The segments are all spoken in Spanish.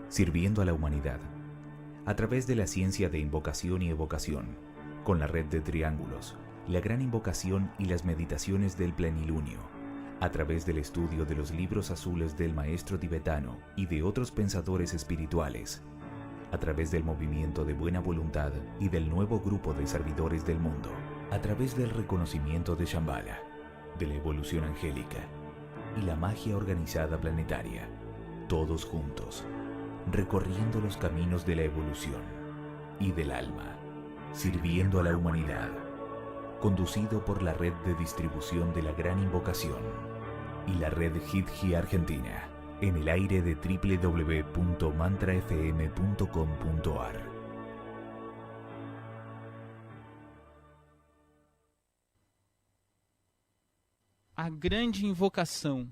sirviendo a la humanidad, a través de la ciencia de invocación y evocación, con la red de triángulos, la gran invocación y las meditaciones del plenilunio, a través del estudio de los libros azules del maestro tibetano y de otros pensadores espirituales, a través del movimiento de buena voluntad y del nuevo grupo de servidores del mundo, a través del reconocimiento de Shambhala, de la evolución angélica y la magia organizada planetaria, todos juntos, recorriendo los caminos de la evolución y del alma, sirviendo a la humanidad, conducido por la red de distribución de la Gran Invocación y la red Hidji Argentina, en el aire de www.mantrafm.com.ar. A grande invocação.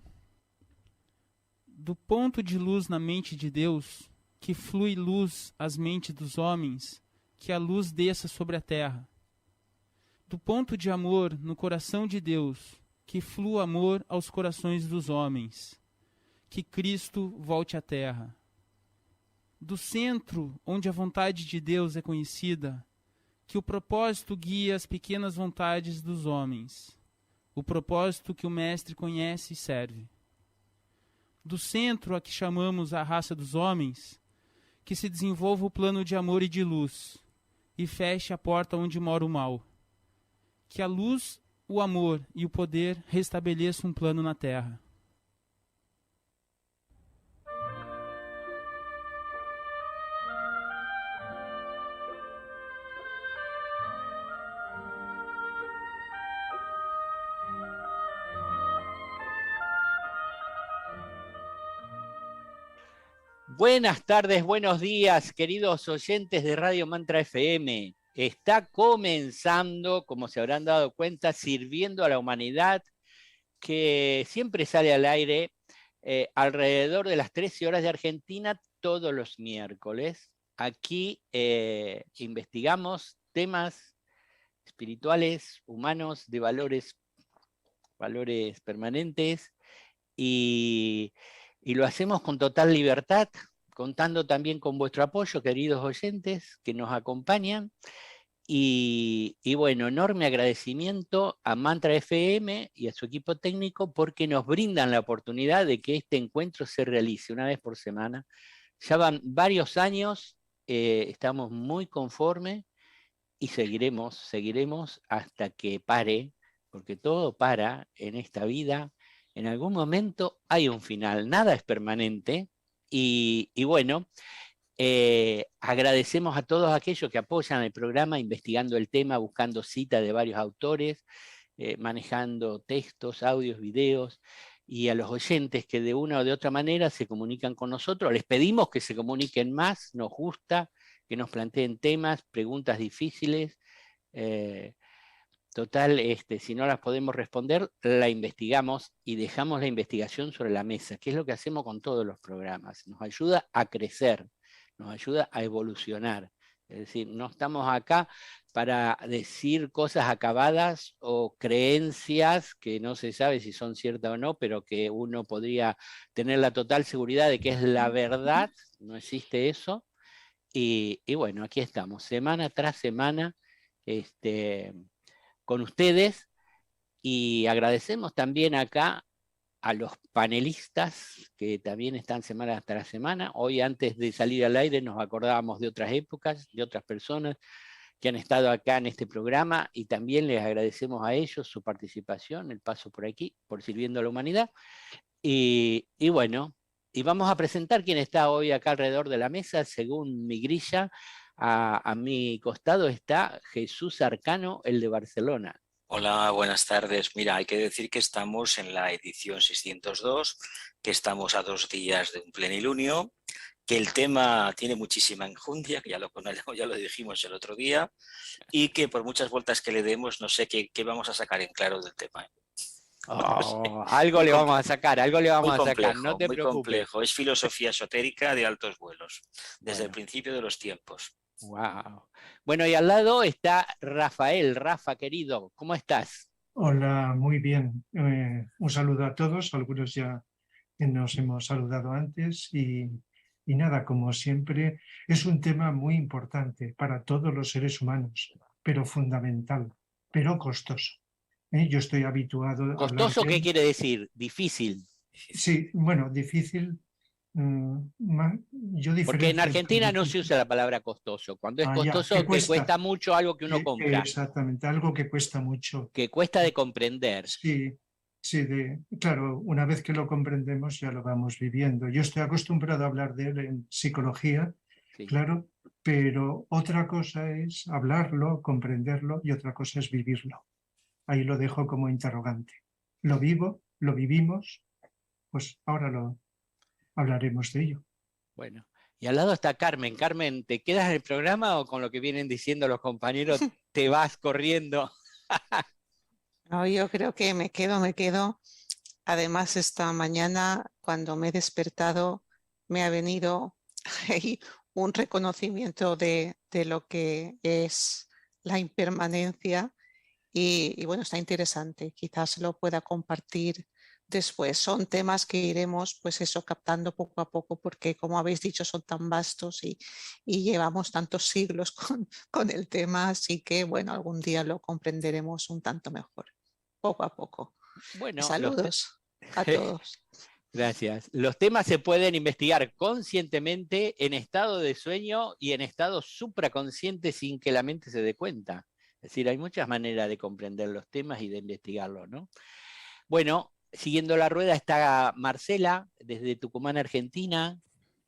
Do ponto de luz na mente de Deus, que flui luz às mentes dos homens, que a luz desça sobre a terra. Do ponto de amor no coração de Deus, que flua amor aos corações dos homens, que Cristo volte à terra. Do centro onde a vontade de Deus é conhecida, que o propósito guie as pequenas vontades dos homens, o propósito que o Mestre conhece e serve. Do centro a que chamamos a raça dos homens, que se desenvolva o plano de amor e de luz, e feche a porta onde mora o mal. Que a luz, o amor e o poder restabeleçam um plano na terra. Buenas tardes, buenos días, queridos oyentes de Radio Mantra FM. Está comenzando, como se habrán dado cuenta, Sirviendo a la Humanidad, que siempre sale al aire alrededor de las 13 horas de Argentina todos los miércoles. Aquí investigamos temas espirituales, humanos, de valores permanentes y lo hacemos con total libertad, contando también con vuestro apoyo, queridos oyentes que nos acompañan. Y bueno, enorme agradecimiento a Mantra FM y a su equipo técnico porque nos brindan la oportunidad de que este encuentro se realice una vez por semana. Ya van varios años, estamos muy conformes y seguiremos hasta que pare, porque todo para en esta vida. En algún momento hay un final, nada es permanente, y bueno, agradecemos a todos aquellos que apoyan el programa, investigando el tema, buscando citas de varios autores, manejando textos, audios, videos, y a los oyentes que de una o de otra manera se comunican con nosotros. Les pedimos que se comuniquen más, nos gusta, que nos planteen temas, preguntas difíciles, total, si no las podemos responder, la investigamos y dejamos la investigación sobre la mesa, que es lo que hacemos con todos los programas. Nos ayuda a crecer, nos ayuda a evolucionar. Es decir, no estamos acá para decir cosas acabadas o creencias que no se sabe si son ciertas o no, pero que uno podría tener la total seguridad de que es la verdad, no existe eso. Y bueno, aquí estamos, semana tras semana, con ustedes, y agradecemos también acá a los panelistas que también están semana tras semana. Hoy, antes de salir al aire, nos acordábamos de otras épocas, de otras personas que han estado acá en este programa, y también les agradecemos a ellos su participación, el paso por aquí, por Sirviendo a la Humanidad. Y bueno, y vamos a presentar quién está hoy acá alrededor de la mesa. Según mi grilla, a mi costado está Jesús Arcano, el de Barcelona. Hola, buenas tardes. Mira, hay que decir que estamos en la edición 602, que estamos a 2 días de un plenilunio, que el tema tiene muchísima enjundia, que ya lo dijimos el otro día, y que por muchas vueltas que le demos, no sé qué vamos a sacar en claro del tema. Algo le vamos a sacar, no te preocupes. Muy complejo, es filosofía esotérica de altos vuelos, desde el principio de los tiempos. Wow. Bueno, y al lado está Rafael. Rafa, querido, ¿cómo estás? Hola, muy bien. Un saludo a todos, algunos ya nos hemos saludado antes, y Y nada, como siempre, es un tema muy importante para todos los seres humanos, pero fundamental, pero costoso. Yo estoy habituado a hablar ¿Costoso de qué él. quiere decir? Difícil. Sí, bueno, difícil. Yo Porque en diferencio entre Argentina no se difícil. usa la palabra costoso. Cuando es Ya, que costoso, que cuesta mucho algo que uno compra, exactamente, algo que cuesta mucho. que cuesta de comprender. Sí, sí, claro, una vez que lo comprendemos ya lo vamos viviendo. Yo estoy acostumbrado a hablar de él en psicología, Sí. claro, pero otra cosa es hablarlo, comprenderlo y otra cosa es vivirlo. Ahí lo dejo como interrogante. Lo vivo, lo vivimos, pues ahora lo hablaremos de ello. Bueno, y al lado está Carmen. Carmen, ¿te quedas en el programa o con lo que vienen diciendo los compañeros te vas corriendo? No, yo creo que me quedo. Además, esta mañana, cuando me he despertado, me ha venido ahí un reconocimiento de lo que es la impermanencia y bueno, está interesante. Quizás lo pueda compartir después. Son temas que iremos, pues eso, captando poco a poco, porque como habéis dicho, son tan vastos y llevamos tantos siglos con el tema, así que bueno, algún día lo comprenderemos un tanto mejor, poco a poco. Bueno, Saludos a todos. Gracias. Los temas se pueden investigar conscientemente en estado de sueño y en estado supraconsciente sin que la mente se dé cuenta. Es decir, hay muchas maneras de comprender los temas y de investigarlos, ¿no? Bueno, siguiendo la rueda está Marcela, desde Tucumán, Argentina.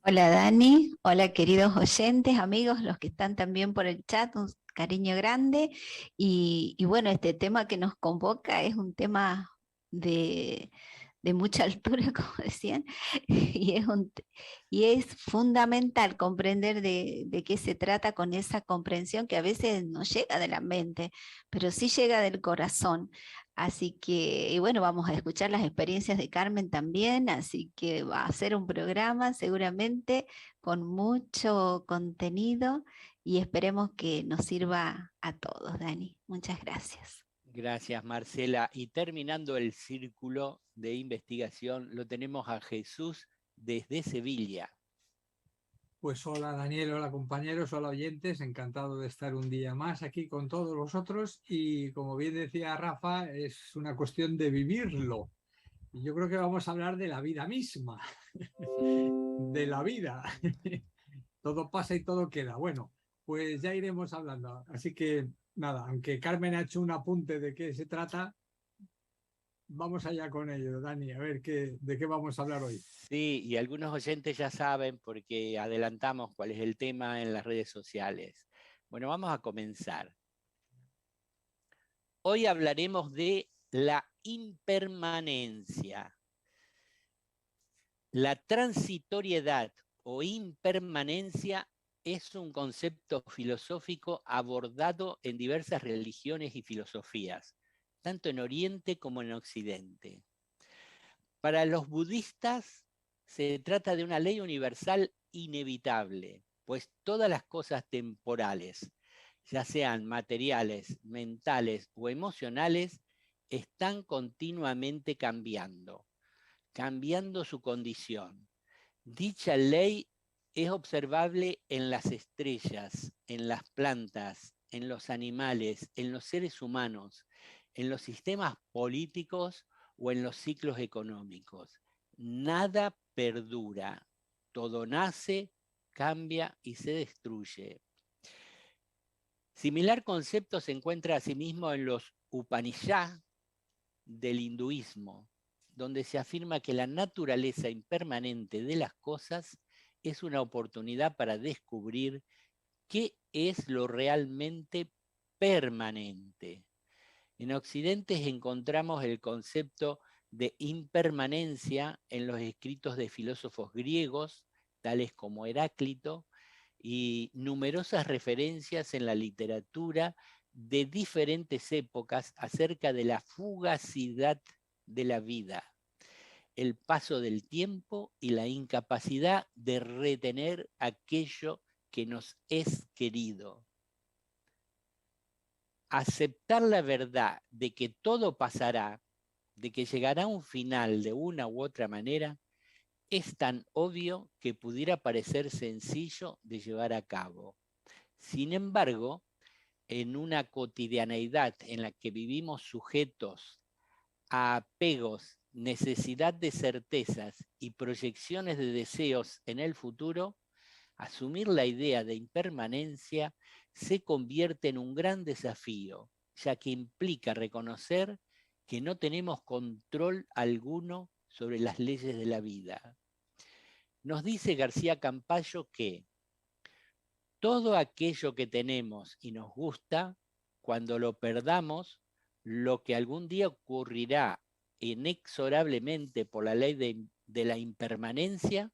Hola Dani, hola queridos oyentes, amigos, los que están también por el chat, un cariño grande. Y bueno, este tema que nos convoca es un tema de mucha altura, como decían, y es fundamental comprender de qué se trata con esa comprensión que a veces no llega de la mente, pero sí llega del corazón. Así que, y bueno, vamos a escuchar las experiencias de Carmen también, así que va a ser un programa seguramente con mucho contenido y esperemos que nos sirva a todos, Dani. Muchas gracias. Gracias, Marcela. Y terminando el círculo de investigación, lo tenemos a Jesús desde Sevilla. Pues hola Daniel, hola compañeros, hola oyentes, encantado de estar un día más aquí con todos vosotros y como bien decía Rafa, es una cuestión de vivirlo. Y yo creo que vamos a hablar de la vida misma, de la vida. Todo pasa y todo queda. Bueno, pues ya iremos hablando. Así que nada, aunque Carmen ha hecho un apunte de qué se trata, vamos allá con ello, Dani, a ver de qué vamos a hablar hoy. Sí, y algunos oyentes ya saben porque adelantamos cuál es el tema en las redes sociales. Bueno, vamos a comenzar. Hoy hablaremos de la impermanencia. La transitoriedad o impermanencia es un concepto filosófico abordado en diversas religiones y filosofías, tanto en Oriente como en Occidente. Para los budistas se trata de una ley universal inevitable, pues todas las cosas temporales, ya sean materiales, mentales o emocionales, están continuamente cambiando su condición. Dicha ley es observable en las estrellas, en las plantas, en los animales, en los seres humanos, en los sistemas políticos o en los ciclos económicos. Nada perdura, todo nace, cambia y se destruye. Similar concepto se encuentra asimismo en los Upanishads del hinduismo, donde se afirma que la naturaleza impermanente de las cosas es una oportunidad para descubrir qué es lo realmente permanente. En Occidente encontramos el concepto de impermanencia en los escritos de filósofos griegos, tales como Heráclito, y numerosas referencias en la literatura de diferentes épocas acerca de la fugacidad de la vida, el paso del tiempo y la incapacidad de retener aquello que nos es querido. Aceptar la verdad de que todo pasará, de que llegará un final de una u otra manera, es tan obvio que pudiera parecer sencillo de llevar a cabo. Sin embargo, en una cotidianeidad en la que vivimos sujetos a apegos, necesidad de certezas y proyecciones de deseos en el futuro, asumir la idea de impermanencia se convierte en un gran desafío, ya que implica reconocer que no tenemos control alguno sobre las leyes de la vida. Nos dice García Campayo que todo aquello que tenemos y nos gusta, cuando lo perdamos, lo que algún día ocurrirá inexorablemente por la ley de la impermanencia,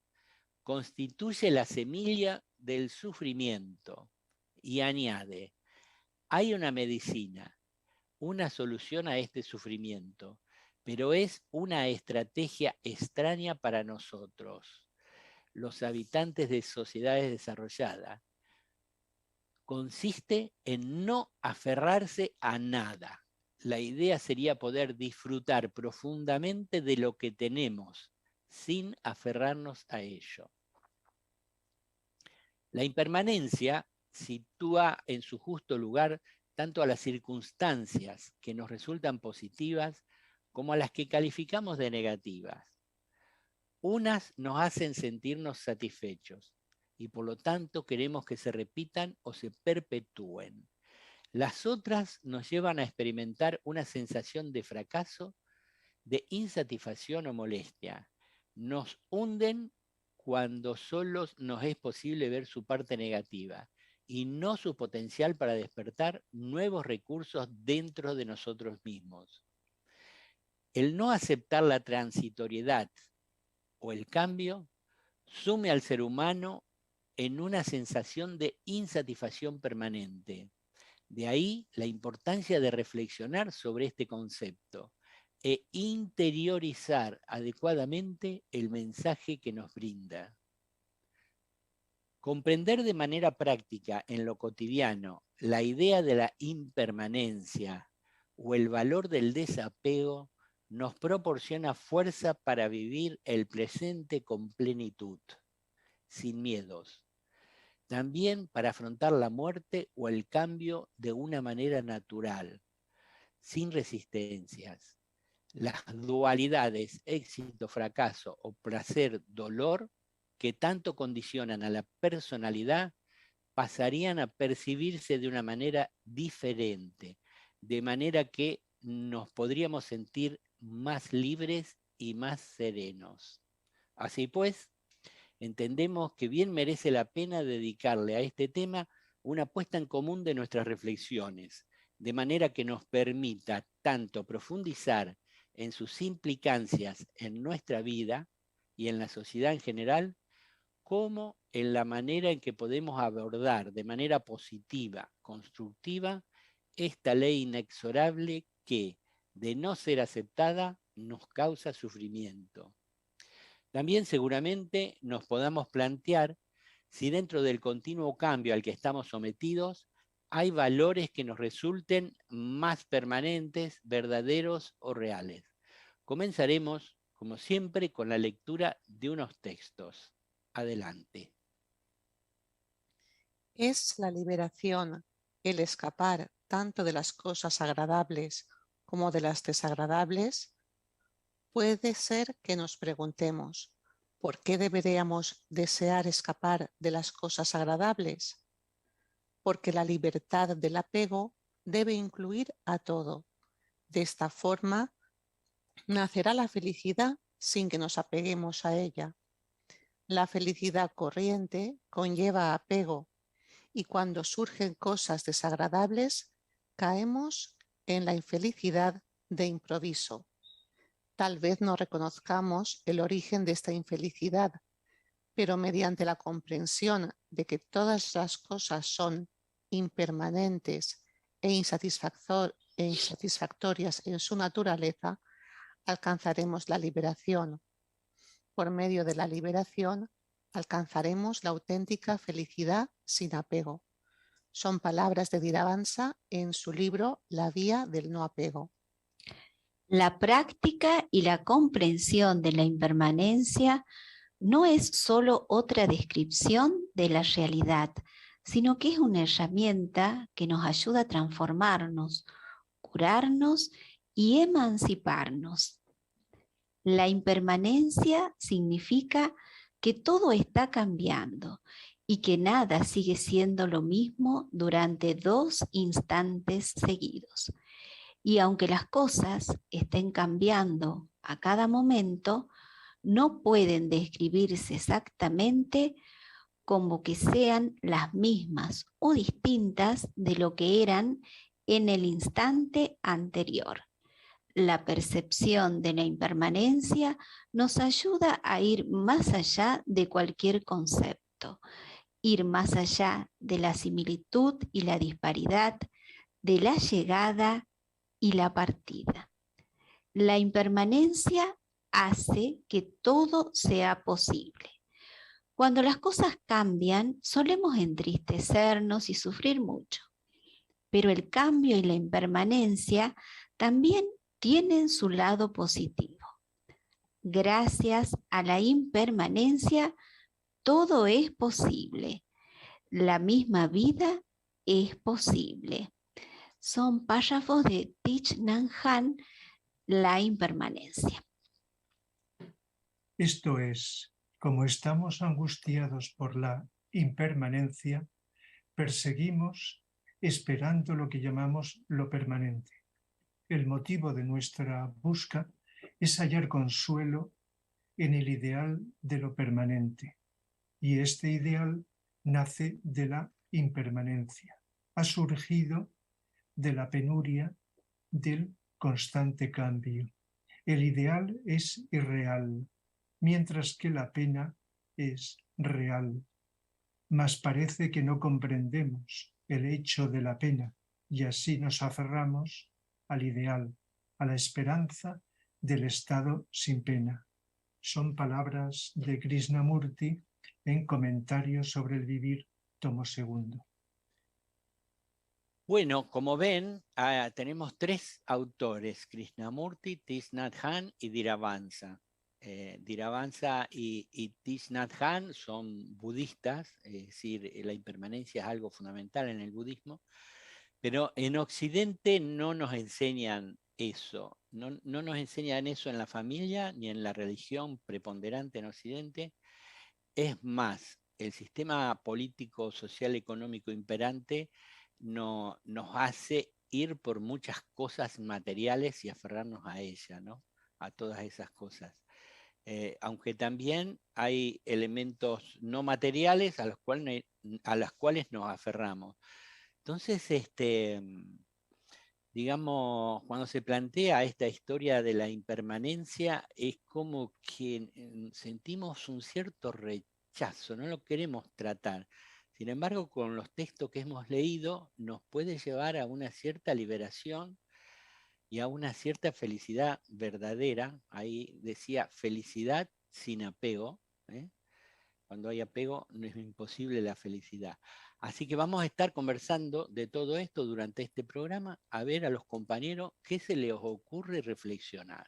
constituye la semilla del sufrimiento. Y añade, hay una medicina, una solución a este sufrimiento, pero es una estrategia extraña para nosotros, los habitantes de sociedades desarrolladas. Consiste en no aferrarse a nada. La idea sería poder disfrutar profundamente de lo que tenemos, sin aferrarnos a ello. La impermanencia sitúa en su justo lugar tanto a las circunstancias que nos resultan positivas como a las que calificamos de negativas. Unas nos hacen sentirnos satisfechos y por lo tanto queremos que se repitan o se perpetúen. Las otras nos llevan a experimentar una sensación de fracaso, de insatisfacción o molestia. Nos hunden cuando solo nos es posible ver su parte negativa y no su potencial para despertar nuevos recursos dentro de nosotros mismos. El no aceptar la transitoriedad o el cambio sume al ser humano en una sensación de insatisfacción permanente. De ahí la importancia de reflexionar sobre este concepto e interiorizar adecuadamente el mensaje que nos brinda. Comprender de manera práctica en lo cotidiano la idea de la impermanencia o el valor del desapego nos proporciona fuerza para vivir el presente con plenitud, sin miedos. También para afrontar la muerte o el cambio de una manera natural, sin resistencias. Las dualidades, éxito, fracaso o placer, dolor, que tanto condicionan a la personalidad, pasarían a percibirse de una manera diferente, de manera que nos podríamos sentir más libres y más serenos. Así pues, entendemos que bien merece la pena dedicarle a este tema una puesta en común de nuestras reflexiones, de manera que nos permita tanto profundizar en sus implicancias en nuestra vida y en la sociedad en general, como en la manera en que podemos abordar de manera positiva, constructiva, esta ley inexorable que, de no ser aceptada, nos causa sufrimiento. También seguramente nos podamos plantear si dentro del continuo cambio al que estamos sometidos hay valores que nos resulten más permanentes, verdaderos o reales. Comenzaremos, como siempre, con la lectura de unos textos. Adelante. Es la liberación, el escapar tanto de las cosas agradables como de las desagradables. Puede ser que nos preguntemos, ¿por qué deberíamos desear escapar de las cosas agradables? Porque la libertad del apego debe incluir a todo. De esta forma, nacerá la felicidad sin que nos apeguemos a ella. La felicidad corriente conlleva apego y cuando surgen cosas desagradables, caemos en la infelicidad de improviso. Tal vez no reconozcamos el origen de esta infelicidad, pero mediante la comprensión de que todas las cosas son impermanentes e insatisfactorias en su naturaleza, alcanzaremos la liberación. Por medio de la liberación, alcanzaremos la auténtica felicidad sin apego. Son palabras de Dhiravansa en su libro La vía del no apego. La práctica y la comprensión de la impermanencia no es solo otra descripción de la realidad, sino que es una herramienta que nos ayuda a transformarnos, curarnos y emanciparnos. La impermanencia significa que todo está cambiando y que nada sigue siendo lo mismo durante 2 instantes seguidos. Y aunque las cosas estén cambiando a cada momento, no pueden describirse exactamente como que sean las mismas o distintas de lo que eran en el instante anterior. La percepción de la impermanencia nos ayuda a ir más allá de cualquier concepto, ir más allá de la similitud y la disparidad, de la llegada y la partida. La impermanencia hace que todo sea posible. Cuando las cosas cambian, solemos entristecernos y sufrir mucho, pero el cambio y la impermanencia también tienen su lado positivo. Gracias a la impermanencia, todo es posible. La misma vida es posible. Son párrafos de Thich Nhat Hanh, La impermanencia. Esto es, como estamos angustiados por la impermanencia, perseguimos esperando lo que llamamos lo permanente. El motivo de nuestra busca es hallar consuelo en el ideal de lo permanente, y este ideal nace de la impermanencia. Ha surgido de la penuria del constante cambio. El ideal es irreal, mientras que la pena es real. Mas parece que no comprendemos el hecho de la pena y así nos aferramos al ideal, a la esperanza del estado sin pena. Son palabras de Krishnamurti en Comentarios sobre el Vivir, tomo 2. Bueno, como ven, tenemos 3 autores, Krishnamurti, Thich Nhat Hanh y Dhiravansa. Dhiravansa y Thich Nhat Hanh son budistas, es decir, la impermanencia es algo fundamental en el budismo, pero en Occidente no nos enseñan eso, no nos enseñan eso en la familia ni en la religión preponderante en Occidente. Es más, el sistema político, social, económico imperante nos hace ir por muchas cosas materiales y aferrarnos a ellas, ¿no? A todas esas cosas. Aunque también hay elementos no materiales a los cuales nos aferramos. Entonces, digamos, cuando se plantea esta historia de la impermanencia, es como que sentimos un cierto rechazo, no lo queremos tratar. Sin embargo, con los textos que hemos leído, nos puede llevar a una cierta liberación y a una cierta felicidad verdadera. Ahí decía felicidad sin apego, ¿eh? Cuando hay apego no es imposible la felicidad. Así que vamos a estar conversando de todo esto durante este programa, a ver a los compañeros qué se les ocurre reflexionar.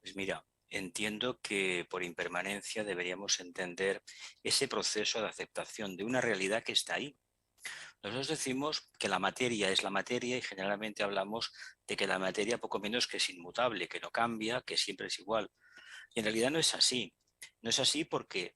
Pues mira, entiendo que por impermanencia deberíamos entender ese proceso de aceptación de una realidad que está ahí. Nosotros decimos que la materia es la materia y generalmente hablamos de que la materia poco menos que es inmutable, que no cambia, que siempre es igual. Y en realidad no es así. No es así porque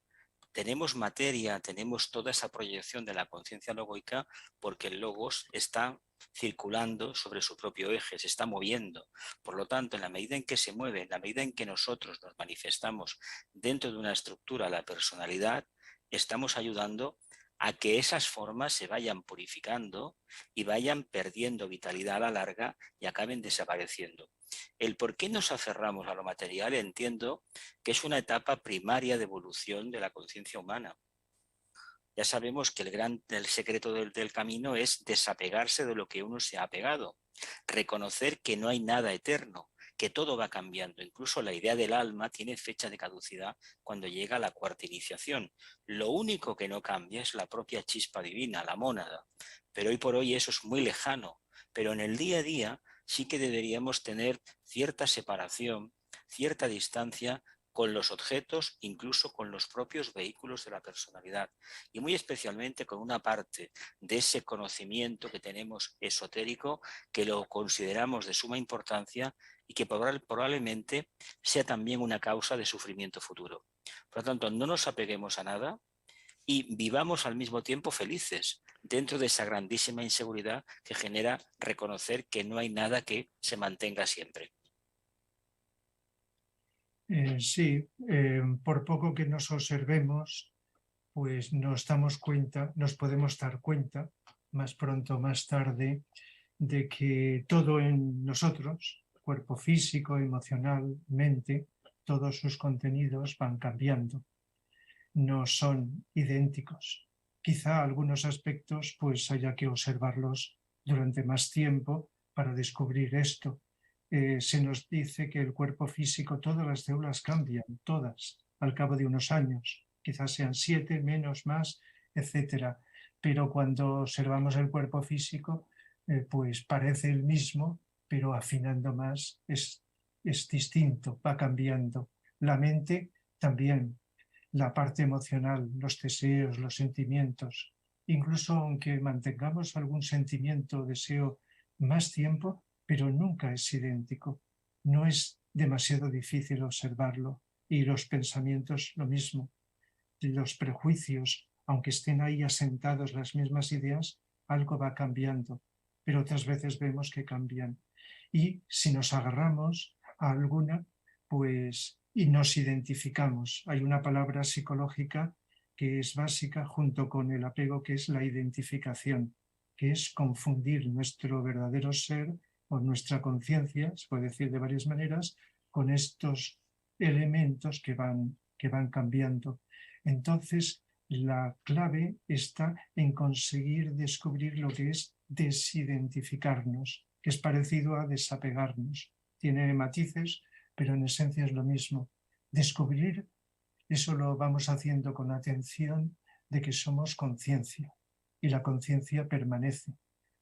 tenemos materia, tenemos toda esa proyección de la conciencia logoica porque el logos está circulando sobre su propio eje, se está moviendo. Por lo tanto, en la medida en que se mueve, en la medida en que nosotros nos manifestamos dentro de una estructura, la personalidad, estamos ayudando a que esas formas se vayan purificando y vayan perdiendo vitalidad a la larga y acaben desapareciendo. El por qué nos aferramos a lo material entiendo que es una etapa primaria de evolución de la conciencia humana. Ya sabemos que el secreto del camino es desapegarse de lo que uno se ha apegado, reconocer que no hay nada eterno, que todo va cambiando. Incluso la idea del alma tiene fecha de caducidad cuando llega a la 4ª iniciación. Lo único que no cambia es la propia chispa divina, la mónada. Pero hoy por hoy eso es muy lejano. Pero en el día a día sí que deberíamos tener cierta separación, cierta distancia con los objetos, incluso con los propios vehículos de la personalidad, y muy especialmente con una parte de ese conocimiento que tenemos esotérico, que lo consideramos de suma importancia y que probablemente sea también una causa de sufrimiento futuro. Por lo tanto, no nos apeguemos a nada y vivamos al mismo tiempo felices dentro de esa grandísima inseguridad que genera reconocer que no hay nada que se mantenga siempre. Sí, por poco que nos observemos, pues nos podemos dar cuenta, más pronto o más tarde, de que todo en nosotros, cuerpo físico, emocional, mente, todos sus contenidos van cambiando, no son idénticos. Quizá algunos aspectos pues haya que observarlos durante más tiempo para descubrir esto. Se nos dice que el cuerpo físico, todas las células cambian, todas, al cabo de unos años. Quizás sean 7, menos, más, etcétera. Pero cuando observamos el cuerpo físico, pues parece el mismo, pero afinando más es distinto, va cambiando. La mente también, la parte emocional, los deseos, los sentimientos. Incluso aunque mantengamos algún sentimiento o deseo más tiempo, pero nunca es idéntico. No es demasiado difícil observarlo. Y los pensamientos lo mismo. Los prejuicios, aunque estén ahí asentados las mismas ideas, algo va cambiando, pero otras veces vemos que cambian. Y si nos agarramos a alguna, pues, y nos identificamos. Hay una palabra psicológica que es básica junto con el apego, que es la identificación, que es confundir nuestro verdadero ser o nuestra conciencia, se puede decir de varias maneras, con estos elementos que van cambiando. Entonces, la clave está en conseguir descubrir lo que es desidentificarnos, que es parecido a desapegarnos. Tiene matices, pero en esencia es lo mismo. Descubrir, eso lo vamos haciendo con atención de que somos conciencia y la conciencia permanece,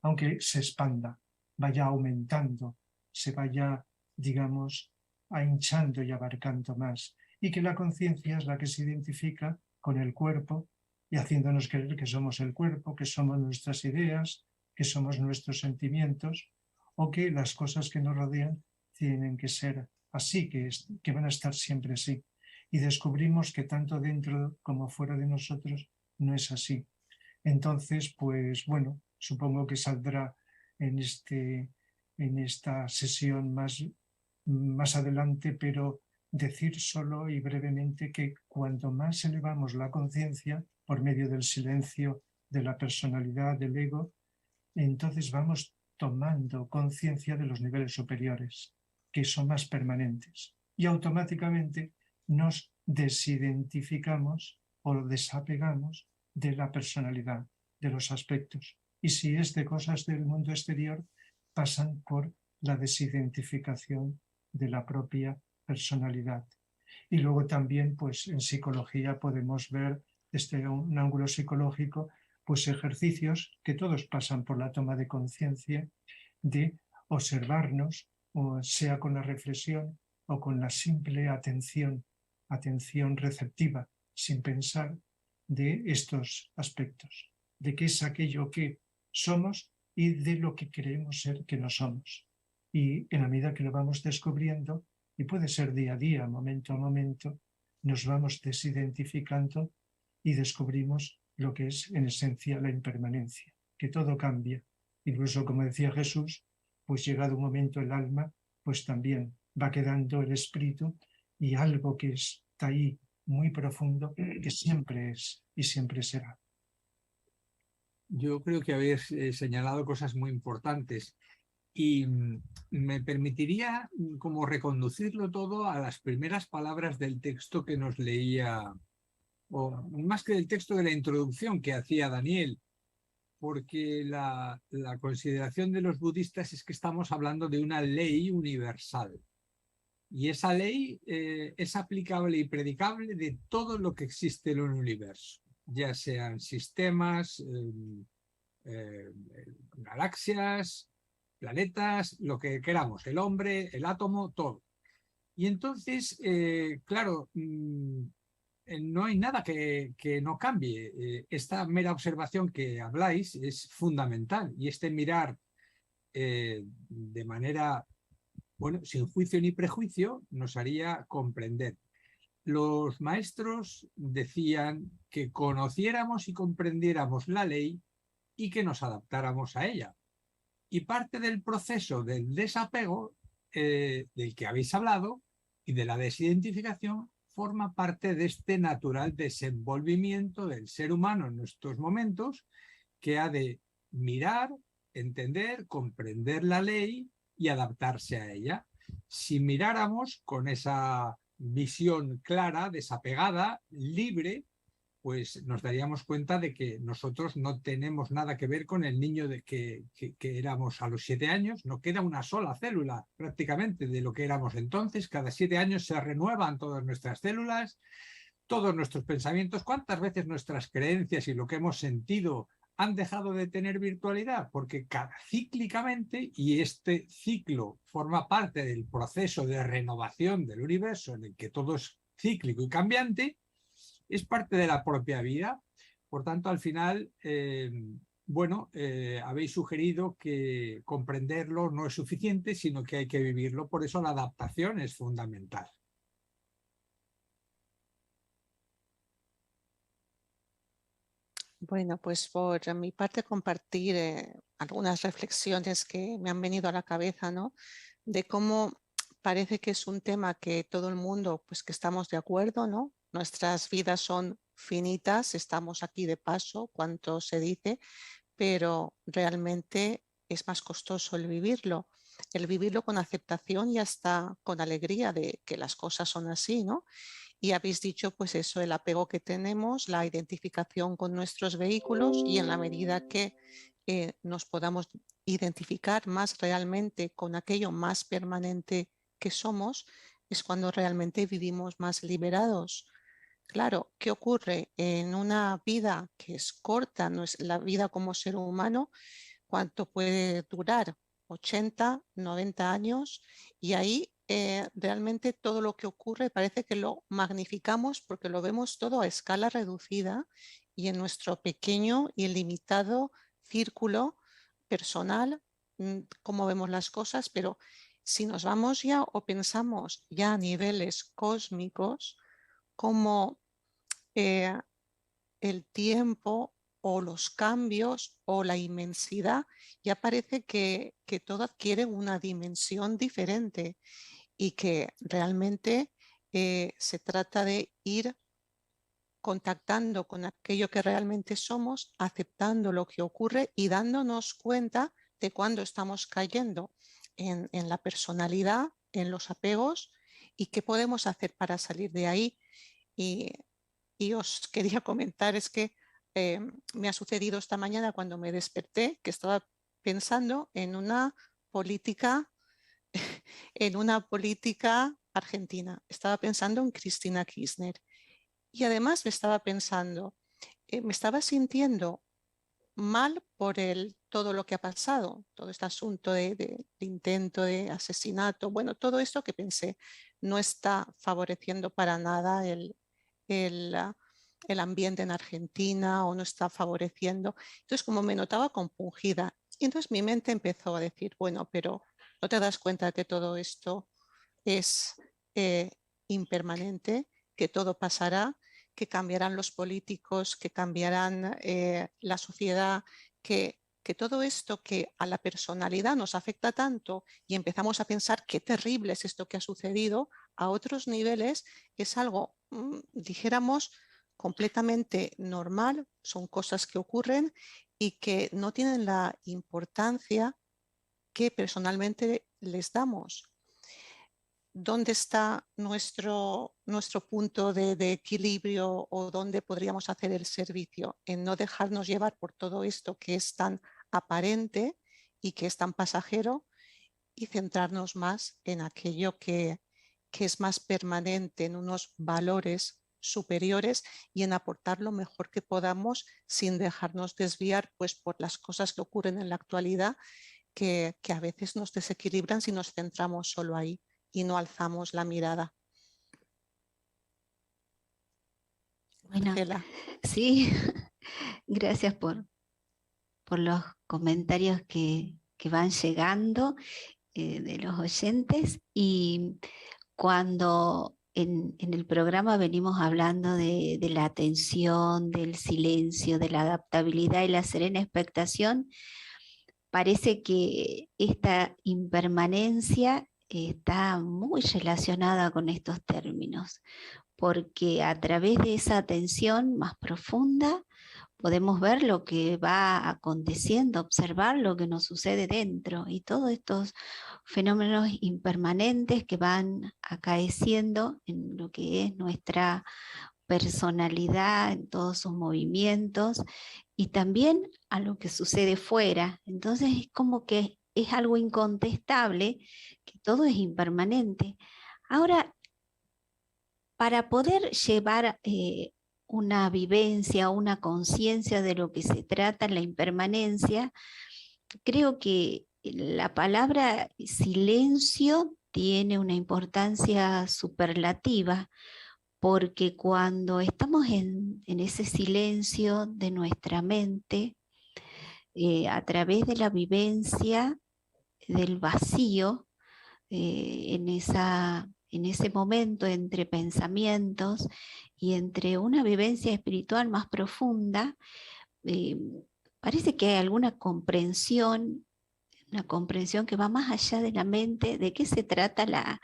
aunque se expanda, vaya aumentando, se vaya, digamos, hinchando y abarcando más, y que la conciencia es la que se identifica con el cuerpo y haciéndonos creer que somos el cuerpo, que somos nuestras ideas, que somos nuestros sentimientos, o que las cosas que nos rodean tienen que ser así, que van a estar siempre así. Y descubrimos que tanto dentro como fuera de nosotros no es así. Entonces, pues bueno, supongo que saldrá en esta sesión más adelante, pero decir solo y brevemente que cuanto más elevamos la conciencia por medio del silencio, de la personalidad, del ego, entonces vamos tomando conciencia de los niveles superiores, que son más permanentes. Y automáticamente nos desidentificamos o desapegamos de la personalidad, de los aspectos. Y si es de cosas del mundo exterior, pasan por la desidentificación de la propia personalidad. Y luego también, pues en psicología podemos ver desde un ángulo psicológico, pues ejercicios que todos pasan por la toma de conciencia, de observarnos, o sea con la reflexión o con la simple atención receptiva, sin pensar, de estos aspectos, de qué es aquello que somos y de lo que creemos ser que no somos. Y en la medida que lo vamos descubriendo, y puede ser día a día, momento a momento, nos vamos desidentificando y descubrimos lo que es en esencia la impermanencia, que todo cambia. Incluso, como decía Jesús, pues llegado un momento el alma, pues también va quedando el espíritu y algo que está ahí muy profundo, que siempre es y siempre será. Yo creo que habéis señalado cosas muy importantes y me permitiría como reconducirlo todo a las primeras palabras del texto que nos leía, o más que del texto, de la introducción que hacía Daniel, porque la consideración de los budistas es que estamos hablando de una ley universal. Y esa ley es aplicable y predicable de todo lo que existe en el universo, ya sean sistemas, galaxias, planetas, lo que queramos, el hombre, el átomo, todo. Y entonces, claro, no hay nada que no cambie. Esta mera observación que habláis es fundamental y este mirar de manera, bueno, sin juicio ni prejuicio, nos haría comprender. Los maestros decían que conociéramos y comprendiéramos la ley y que nos adaptáramos a ella. Y parte del proceso del desapego del que habéis hablado y de la desidentificación forma parte de este natural desenvolvimiento del ser humano en estos momentos, que ha de mirar, entender, comprender la ley y adaptarse a ella. Si miráramos con esa visión clara, desapegada, libre, pues nos daríamos cuenta de que nosotros no tenemos nada que ver con el niño que éramos a los 7 años. No queda una sola célula prácticamente de lo que éramos entonces. Cada 7 años se renuevan todas nuestras células, todos nuestros pensamientos. ¿Cuántas veces nuestras creencias y lo que hemos sentido han dejado de tener virtualidad? Porque cíclicamente, y este ciclo forma parte del proceso de renovación del universo en el que todo es cíclico y cambiante, es parte de la propia vida. Por tanto, al final, habéis sugerido que comprenderlo no es suficiente, sino que hay que vivirlo. Por eso la adaptación es fundamental. Bueno, pues por mi parte compartir algunas reflexiones que me han venido a la cabeza, ¿no? De cómo parece que es un tema que todo el mundo, pues que estamos de acuerdo, ¿no? Nuestras vidas son finitas, estamos aquí de paso, cuanto se dice, pero realmente es más costoso el vivirlo con aceptación y hasta con alegría de que las cosas son así, ¿no? Y habéis dicho, pues eso, el apego que tenemos, la identificación con nuestros vehículos y en la medida que nos podamos identificar más realmente con aquello más permanente que somos, es cuando realmente vivimos más liberados. Claro, ¿qué ocurre en una vida que es corta? No es la vida como ser humano, ¿cuánto puede durar? 80, 90 años, y ahí realmente todo lo que ocurre parece que lo magnificamos porque lo vemos todo a escala reducida y en nuestro pequeño y limitado círculo personal, cómo vemos las cosas, pero si nos vamos ya o pensamos ya a niveles cósmicos, como el tiempo o los cambios o la inmensidad, ya parece que todo adquiere una dimensión diferente y que realmente se trata de ir contactando con aquello que realmente somos, aceptando lo que ocurre y dándonos cuenta de cuándo estamos cayendo en la personalidad, en los apegos y qué podemos hacer para salir de ahí. Y os quería comentar, es que me ha sucedido esta mañana cuando me desperté, que estaba pensando en una política argentina. Estaba pensando en Cristina Kirchner. Y además me estaba sintiendo mal por todo lo que ha pasado, todo este asunto de intento de asesinato, bueno, todo esto que pensé no está favoreciendo para nada el ambiente en Argentina o no está favoreciendo. Entonces, como me notaba compungida, y entonces mi mente empezó a decir, bueno, pero ¿no te das cuenta de que todo esto es impermanente, que todo pasará, que cambiarán los políticos, que cambiarán la sociedad, que todo esto que a la personalidad nos afecta tanto y empezamos a pensar qué terrible es esto que ha sucedido, a otros niveles es algo, dijéramos, completamente normal, son cosas que ocurren y que no tienen la importancia que personalmente les damos. ¿Dónde está nuestro punto de equilibrio o dónde podríamos hacer el servicio? En no dejarnos llevar por todo esto que es tan aparente y que es tan pasajero y centrarnos más en aquello que es más permanente, en unos valores superiores y en aportar lo mejor que podamos sin dejarnos desviar pues, por las cosas que ocurren en la actualidad que a veces nos desequilibran si nos centramos solo ahí. y no alzamos la mirada. Bueno, Marcela. sí, gracias por los comentarios que van llegando de los oyentes. Y cuando en el programa venimos hablando de la atención, del silencio, de la adaptabilidad y la serena expectación, parece que esta impermanencia está muy relacionada con estos términos, porque a través de esa atención más profunda podemos ver lo que va aconteciendo, observar lo que nos sucede dentro y todos estos fenómenos impermanentes que van acaeciendo en lo que es nuestra personalidad, en todos sus movimientos y también a lo que sucede fuera. Entonces es como que es algo incontestable, que todo es impermanente. Ahora, para poder llevar una vivencia, una conciencia de lo que se trata en la impermanencia, creo que la palabra silencio tiene una importancia superlativa, porque cuando estamos en ese silencio de nuestra mente, a través de la vivencia del vacío, en ese momento entre pensamientos y entre una vivencia espiritual más profunda, parece que hay alguna comprensión, una comprensión que va más allá de la mente, de qué se trata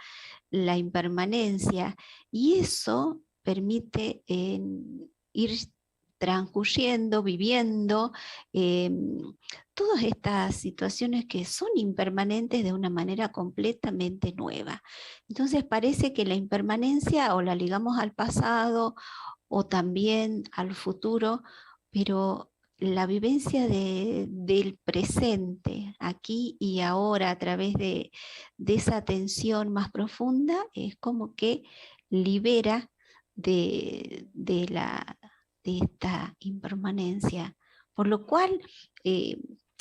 la impermanencia, y eso permite ir transcurriendo, viviendo todas estas situaciones que son impermanentes de una manera completamente nueva. Entonces parece que la impermanencia o la ligamos al pasado o también al futuro, pero la vivencia del presente, aquí y ahora, a través de esa atención más profunda, es como que libera de esta impermanencia. Por lo cual,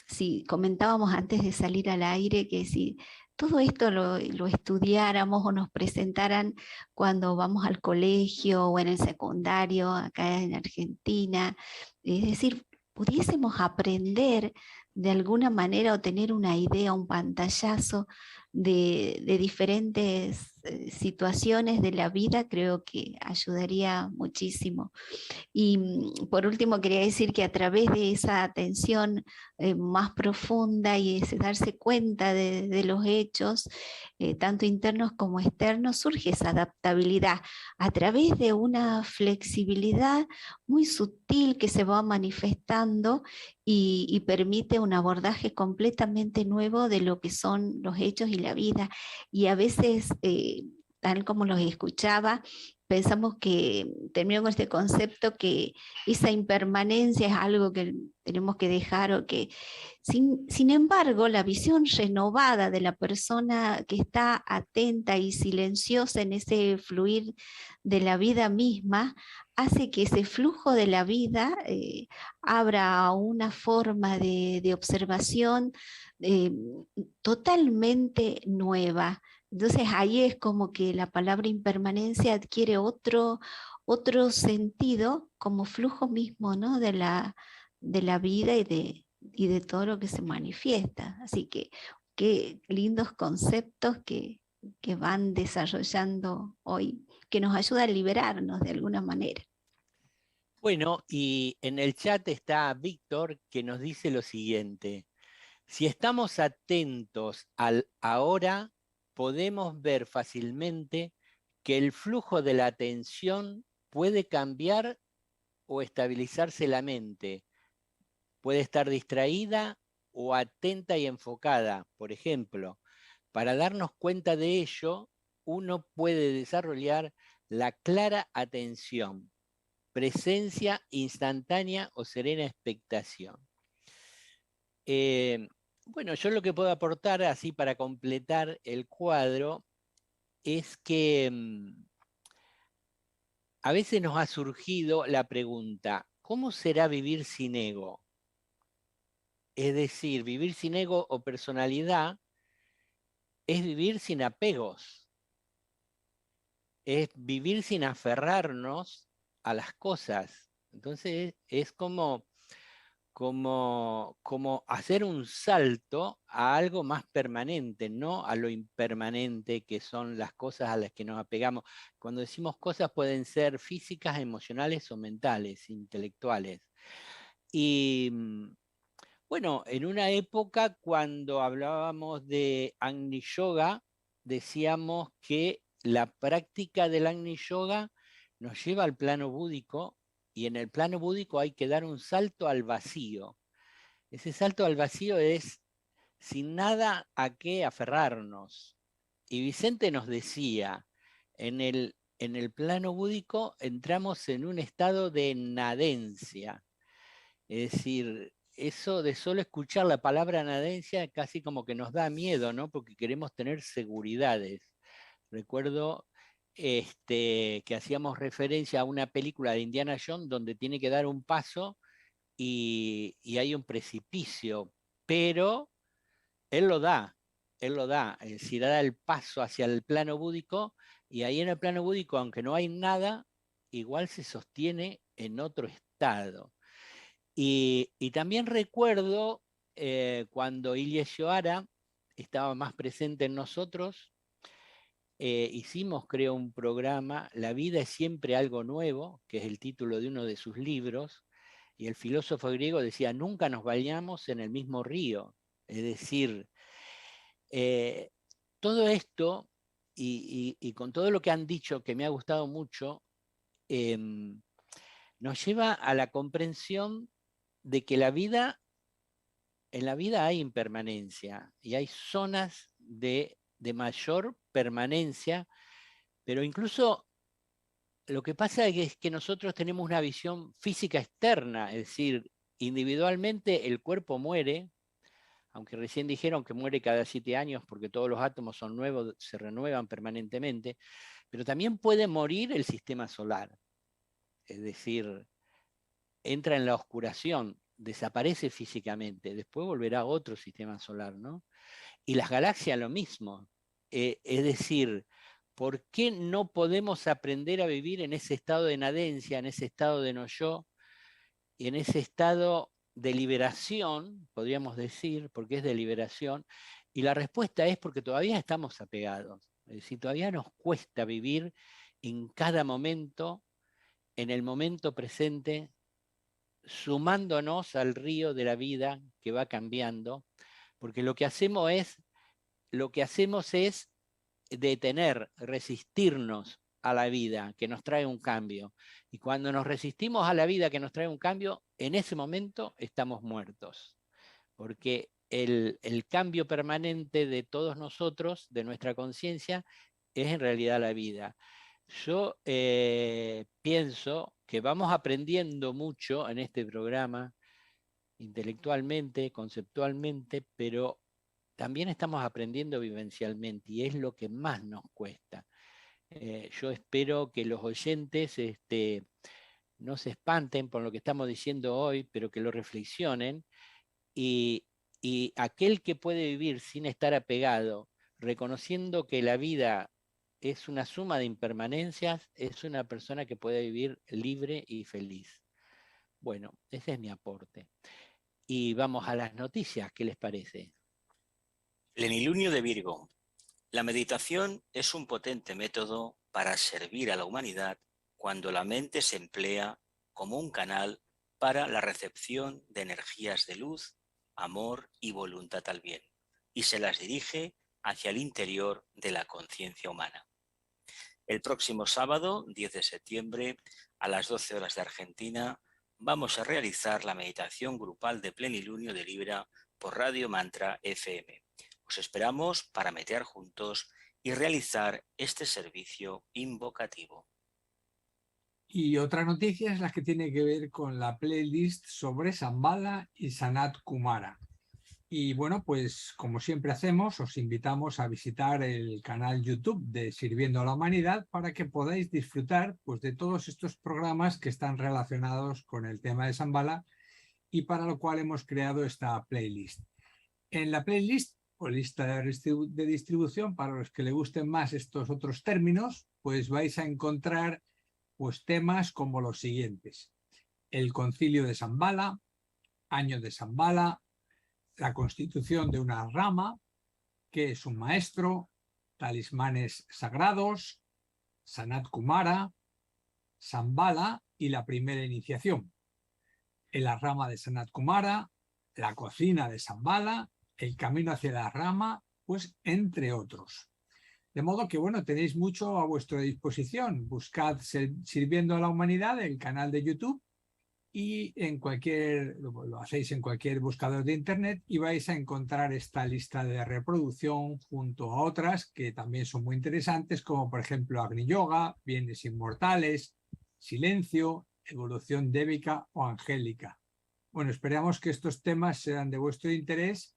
si comentábamos antes de salir al aire que si todo esto lo estudiáramos o nos presentaran cuando vamos al colegio o en el secundario, acá en Argentina, es decir, pudiésemos aprender de alguna manera o tener una idea, un pantallazo de diferentes situaciones de la vida, creo que ayudaría muchísimo. Y por último, quería decir que a través de esa atención más profunda y ese darse cuenta de los hechos, tanto internos como externos, surge esa adaptabilidad a través de una flexibilidad muy sutil que se va manifestando y permite un abordaje completamente nuevo de lo que son los hechos y la vida. Y a veces, tal como los escuchaba, pensamos que, termino con este concepto, que esa impermanencia es algo que tenemos que dejar o que, sin embargo, la visión renovada de la persona que está atenta y silenciosa en ese fluir de la vida misma, hace que ese flujo de la vida abra una forma de observación totalmente nueva. Entonces ahí es como que la palabra impermanencia adquiere otro sentido como flujo mismo, ¿no? de la vida y de todo lo que se manifiesta. Así que qué lindos conceptos que van desarrollando hoy, que nos ayuda a liberarnos de alguna manera. Bueno, y en el chat está Víctor, que nos dice lo siguiente: si estamos atentos al ahora, podemos ver fácilmente que el flujo de la atención puede cambiar o estabilizarse la mente. Puede estar distraída o atenta y enfocada. Por ejemplo, para darnos cuenta de ello, uno puede desarrollar la clara atención, presencia instantánea o serena expectación. Bueno, yo lo que puedo aportar así para completar el cuadro es que a veces nos ha surgido la pregunta: ¿cómo será vivir sin ego? Es decir, vivir sin ego o personalidad es vivir sin apegos, es vivir sin aferrarnos a las cosas. Entonces es como hacer un salto a algo más permanente, no a lo impermanente que son las cosas a las que nos apegamos. Cuando decimos cosas pueden ser físicas, emocionales o mentales, intelectuales. Y bueno, en una época cuando hablábamos de Agni Yoga, decíamos que la práctica del Agni Yoga nos lleva al plano búdico, y en el plano búdico hay que dar un salto al vacío. Ese salto al vacío es sin nada a qué aferrarnos. Y Vicente nos decía, en el plano búdico entramos en un estado de nadencia. Es decir, eso de solo escuchar la palabra nadencia casi como que nos da miedo, ¿no? Porque queremos tener seguridades. Recuerdo que hacíamos referencia a una película de Indiana Jones donde tiene que dar un paso y hay un precipicio, pero él lo da, es decir, da el paso hacia el plano búdico, y ahí en el plano búdico, aunque no hay nada, igual se sostiene en otro estado. Y también recuerdo cuando Ilyes Joara estaba más presente en nosotros, hicimos, creo, un programa, La vida es siempre algo nuevo, que es el título de uno de sus libros, y el filósofo griego decía, nunca nos bañamos en el mismo río. Es decir, todo esto, y con todo lo que han dicho, que me ha gustado mucho, nos lleva a la comprensión de que en la vida hay impermanencia y hay zonas de mayor permanencia, pero incluso lo que pasa es que nosotros tenemos una visión física externa, es decir, individualmente el cuerpo muere, aunque recién dijeron que muere cada 7 años porque todos los átomos son nuevos, se renuevan permanentemente, pero también puede morir el sistema solar, es decir, entra en la oscuración, desaparece físicamente, después volverá a otro sistema solar, ¿no? Y las galaxias lo mismo, es decir, ¿por qué no podemos aprender a vivir en ese estado de nadencia, en ese estado de no yo, y en ese estado de liberación, podríamos decir, porque es de liberación? Y la respuesta es porque todavía estamos apegados, es decir, todavía nos cuesta vivir en cada momento, en el momento presente, sumándonos al río de la vida que va cambiando, porque lo que hacemos es detener, resistirnos a la vida que nos trae un cambio. Y cuando nos resistimos a la vida que nos trae un cambio, en ese momento estamos muertos. Porque el cambio permanente de todos nosotros, de nuestra conciencia, es en realidad la vida. Yo pienso que vamos aprendiendo mucho en este programa, intelectualmente, conceptualmente, pero también estamos aprendiendo vivencialmente, y es lo que más nos cuesta. Yo espero que los oyentes no se espanten por lo que estamos diciendo hoy, pero que lo reflexionen, y aquel que puede vivir sin estar apegado, reconociendo que la vida es una suma de impermanencias, es una persona que puede vivir libre y feliz. Bueno, ese es mi aporte. Y vamos a las noticias, ¿qué les parece? Plenilunio de Virgo. La meditación es un potente método para servir a la humanidad cuando la mente se emplea como un canal para la recepción de energías de luz, amor y voluntad al bien, y se las dirige hacia el interior de la conciencia humana. El próximo sábado, 10 de septiembre, a las 12 horas de Argentina, vamos a realizar la meditación grupal de Plenilunio de Libra por Radio Mantra FM. Os esperamos para meditar juntos y realizar este servicio invocativo. Y otra noticia es la que tiene que ver con la playlist sobre Shambhala y Sanat Kumara. Y bueno, pues como siempre hacemos, os invitamos a visitar el canal YouTube de Sirviendo a la Humanidad para que podáis disfrutar pues, de todos estos programas que están relacionados con el tema de Shambhala, y para lo cual hemos creado esta playlist. En la playlist o lista de distribución, para los que les gusten más estos otros términos, pues vais a encontrar pues, temas como los siguientes: el Concilio de Shambhala, Año de Shambhala, la constitución de una rama, qué es un maestro, talismanes sagrados, Sanat Kumara, Shambhala y la primera iniciación. En la rama de Sanat Kumara, la cocina de Shambhala, el camino hacia la rama, pues entre otros. De modo que, bueno, tenéis mucho a vuestra disposición. Buscad Sirviendo a la Humanidad, el canal de YouTube, y lo hacéis en cualquier buscador de internet y vais a encontrar esta lista de reproducción junto a otras que también son muy interesantes, como por ejemplo Agni Yoga, Bienes Inmortales, Silencio, Evolución Débica o Angélica. Bueno, esperamos que estos temas sean de vuestro interés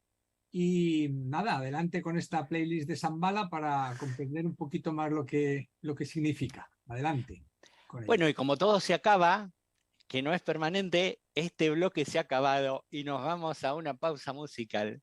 y nada, adelante con esta playlist de Shambhala para comprender un poquito más lo que significa. Adelante. Bueno, y como todo se acaba, que no es permanente, este bloque se ha acabado y nos vamos a una pausa musical.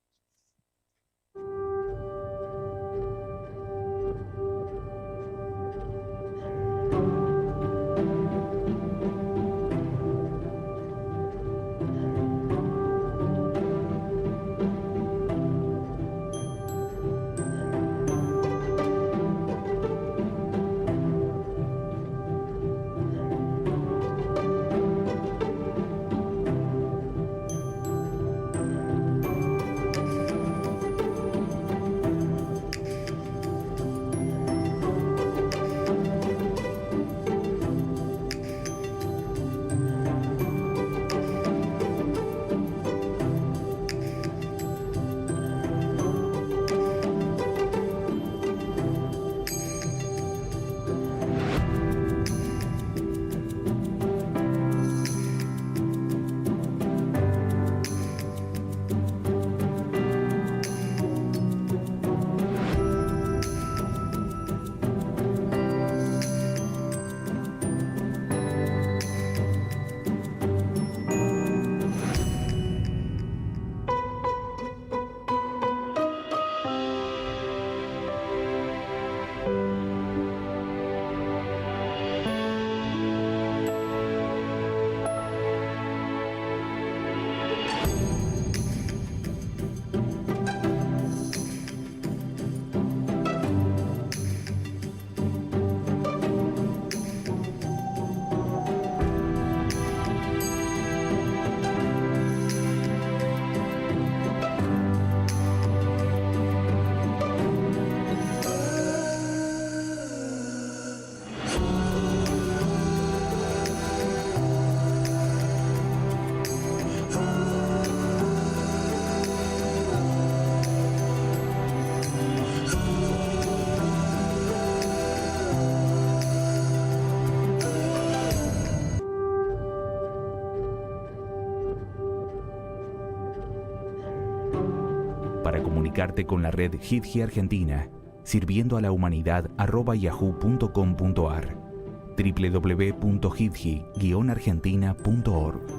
Para comunicarte con la red HIDGI Argentina, sirviendo a la humanidad @yahoo.com.ar, www.hidgi-argentina.org.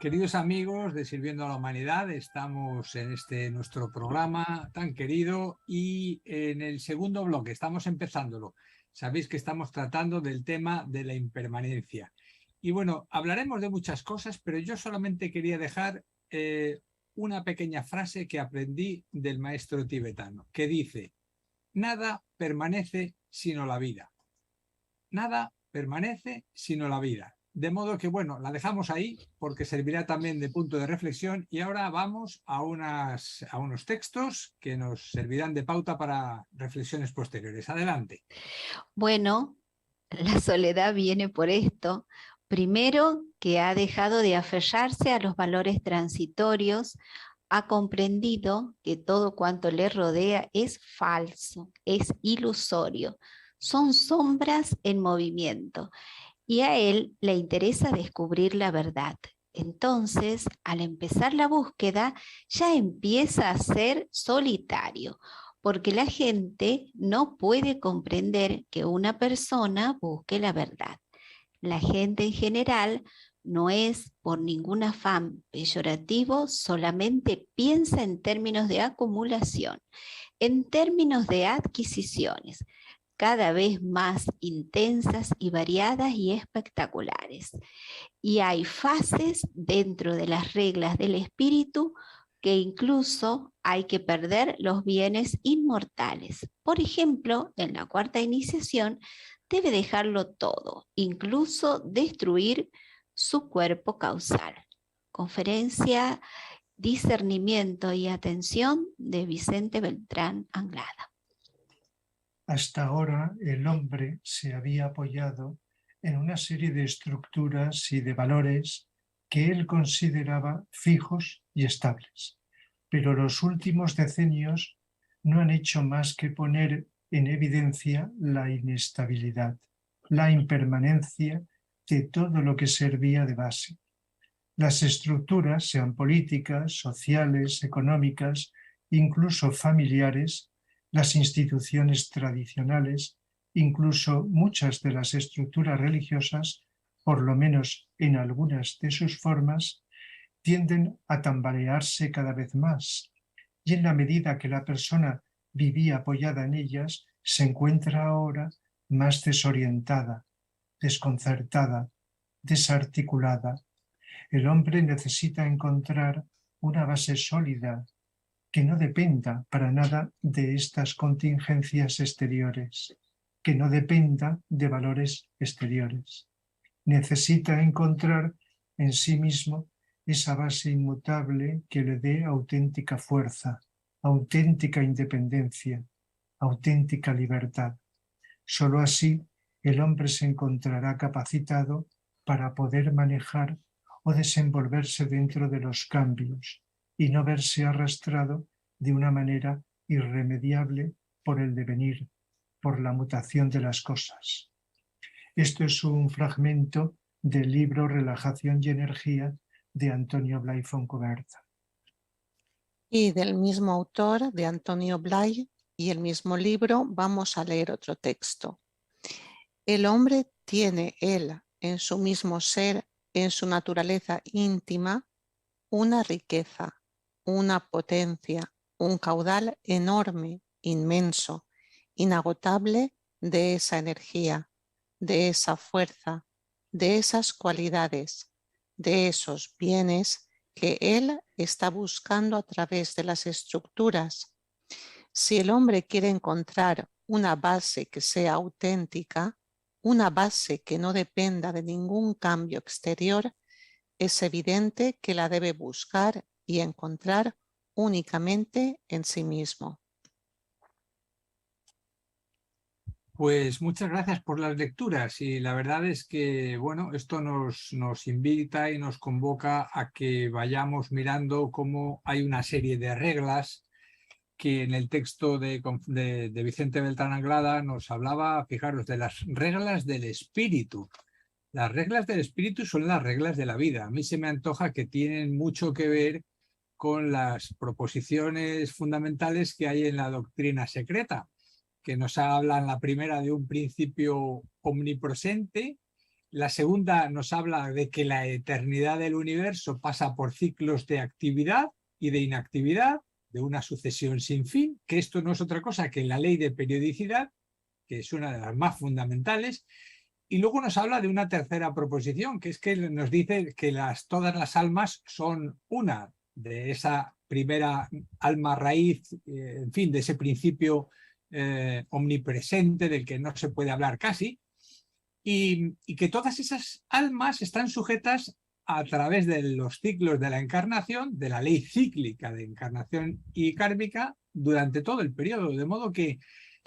Queridos amigos de Sirviendo a la Humanidad, estamos en este nuestro programa tan querido y en el segundo bloque, estamos empezándolo. Sabéis que estamos tratando del tema de la impermanencia. Y bueno, hablaremos de muchas cosas, pero yo solamente quería dejar una pequeña frase que aprendí del maestro tibetano, que dice: nada permanece sino la vida. Nada permanece sino la vida. De modo que, bueno, la dejamos ahí porque servirá también de punto de reflexión y ahora vamos a unos textos que nos servirán de pauta para reflexiones posteriores. Adelante. Bueno, la soledad viene por esto. Primero, que ha dejado de aferrarse a los valores transitorios, ha comprendido que todo cuanto le rodea es falso, es ilusorio, son sombras en movimiento. Y a él le interesa descubrir la verdad. Entonces, al empezar la búsqueda, ya empieza a ser solitario, porque la gente no puede comprender que una persona busque la verdad. La gente en general no es por ningún afán peyorativo, solamente piensa en términos de acumulación, en términos de adquisiciones, cada vez más intensas y variadas y espectaculares. Y hay fases dentro de las reglas del espíritu que incluso hay que perder los bienes inmortales. Por ejemplo, en la cuarta iniciación debe dejarlo todo, incluso destruir su cuerpo causal. Conferencia Discernimiento y Atención de Vicente Beltrán Anglada. Hasta ahora el hombre se había apoyado en una serie de estructuras y de valores que él consideraba fijos y estables. Pero los últimos decenios no han hecho más que poner en evidencia la inestabilidad, la impermanencia de todo lo que servía de base. Las estructuras, sean políticas, sociales, económicas, incluso familiares, las instituciones tradicionales, incluso muchas de las estructuras religiosas, por lo menos en algunas de sus formas, tienden a tambalearse cada vez más. Y en la medida que la persona vivía apoyada en ellas, se encuentra ahora más desorientada, desconcertada, desarticulada. El hombre necesita encontrar una base sólida que no dependa para nada de estas contingencias exteriores, que no dependa de valores exteriores. Necesita encontrar en sí mismo esa base inmutable que le dé auténtica fuerza, auténtica independencia, auténtica libertad. Solo así el hombre se encontrará capacitado para poder manejar o desenvolverse dentro de los cambios y no verse arrastrado de una manera irremediable por el devenir, por la mutación de las cosas. Esto es un fragmento del libro Relajación y Energía de Antonio Blay Foncoberta. Y del mismo autor, de Antonio Blay, y el mismo libro, vamos a leer otro texto. El hombre tiene él en su mismo ser, en su naturaleza íntima, una riqueza, una potencia, un caudal enorme, inmenso, inagotable de esa energía, de esa fuerza, de esas cualidades, de esos bienes que él está buscando a través de las estructuras. Si el hombre quiere encontrar una base que sea auténtica, una base que no dependa de ningún cambio exterior, es evidente que la debe buscar y encontrar únicamente en sí mismo. Pues muchas gracias por las lecturas y la verdad es que, bueno, esto nos invita y nos convoca a que vayamos mirando cómo hay una serie de reglas que en el texto de Vicente Beltrán Anglada nos hablaba, fijaros, de las reglas del espíritu. Las reglas del espíritu son las reglas de la vida. A mí se me antoja que tienen mucho que ver con las proposiciones fundamentales que hay en la doctrina secreta, que nos hablan la primera de un principio omnipresente, La segunda nos habla de que la eternidad del universo pasa por ciclos de actividad y de inactividad, de una sucesión sin fin, que esto no es otra cosa que la ley de periodicidad, que es una de las más fundamentales. Y luego nos habla de una tercera proposición, que es que nos dice que todas las almas son una, de esa primera alma raíz, en fin, de ese principio omnipresente del que no se puede hablar casi, y que todas esas almas están sujetas a través de los ciclos de la encarnación, de la ley cíclica de encarnación y kármica, durante todo el periodo, de modo que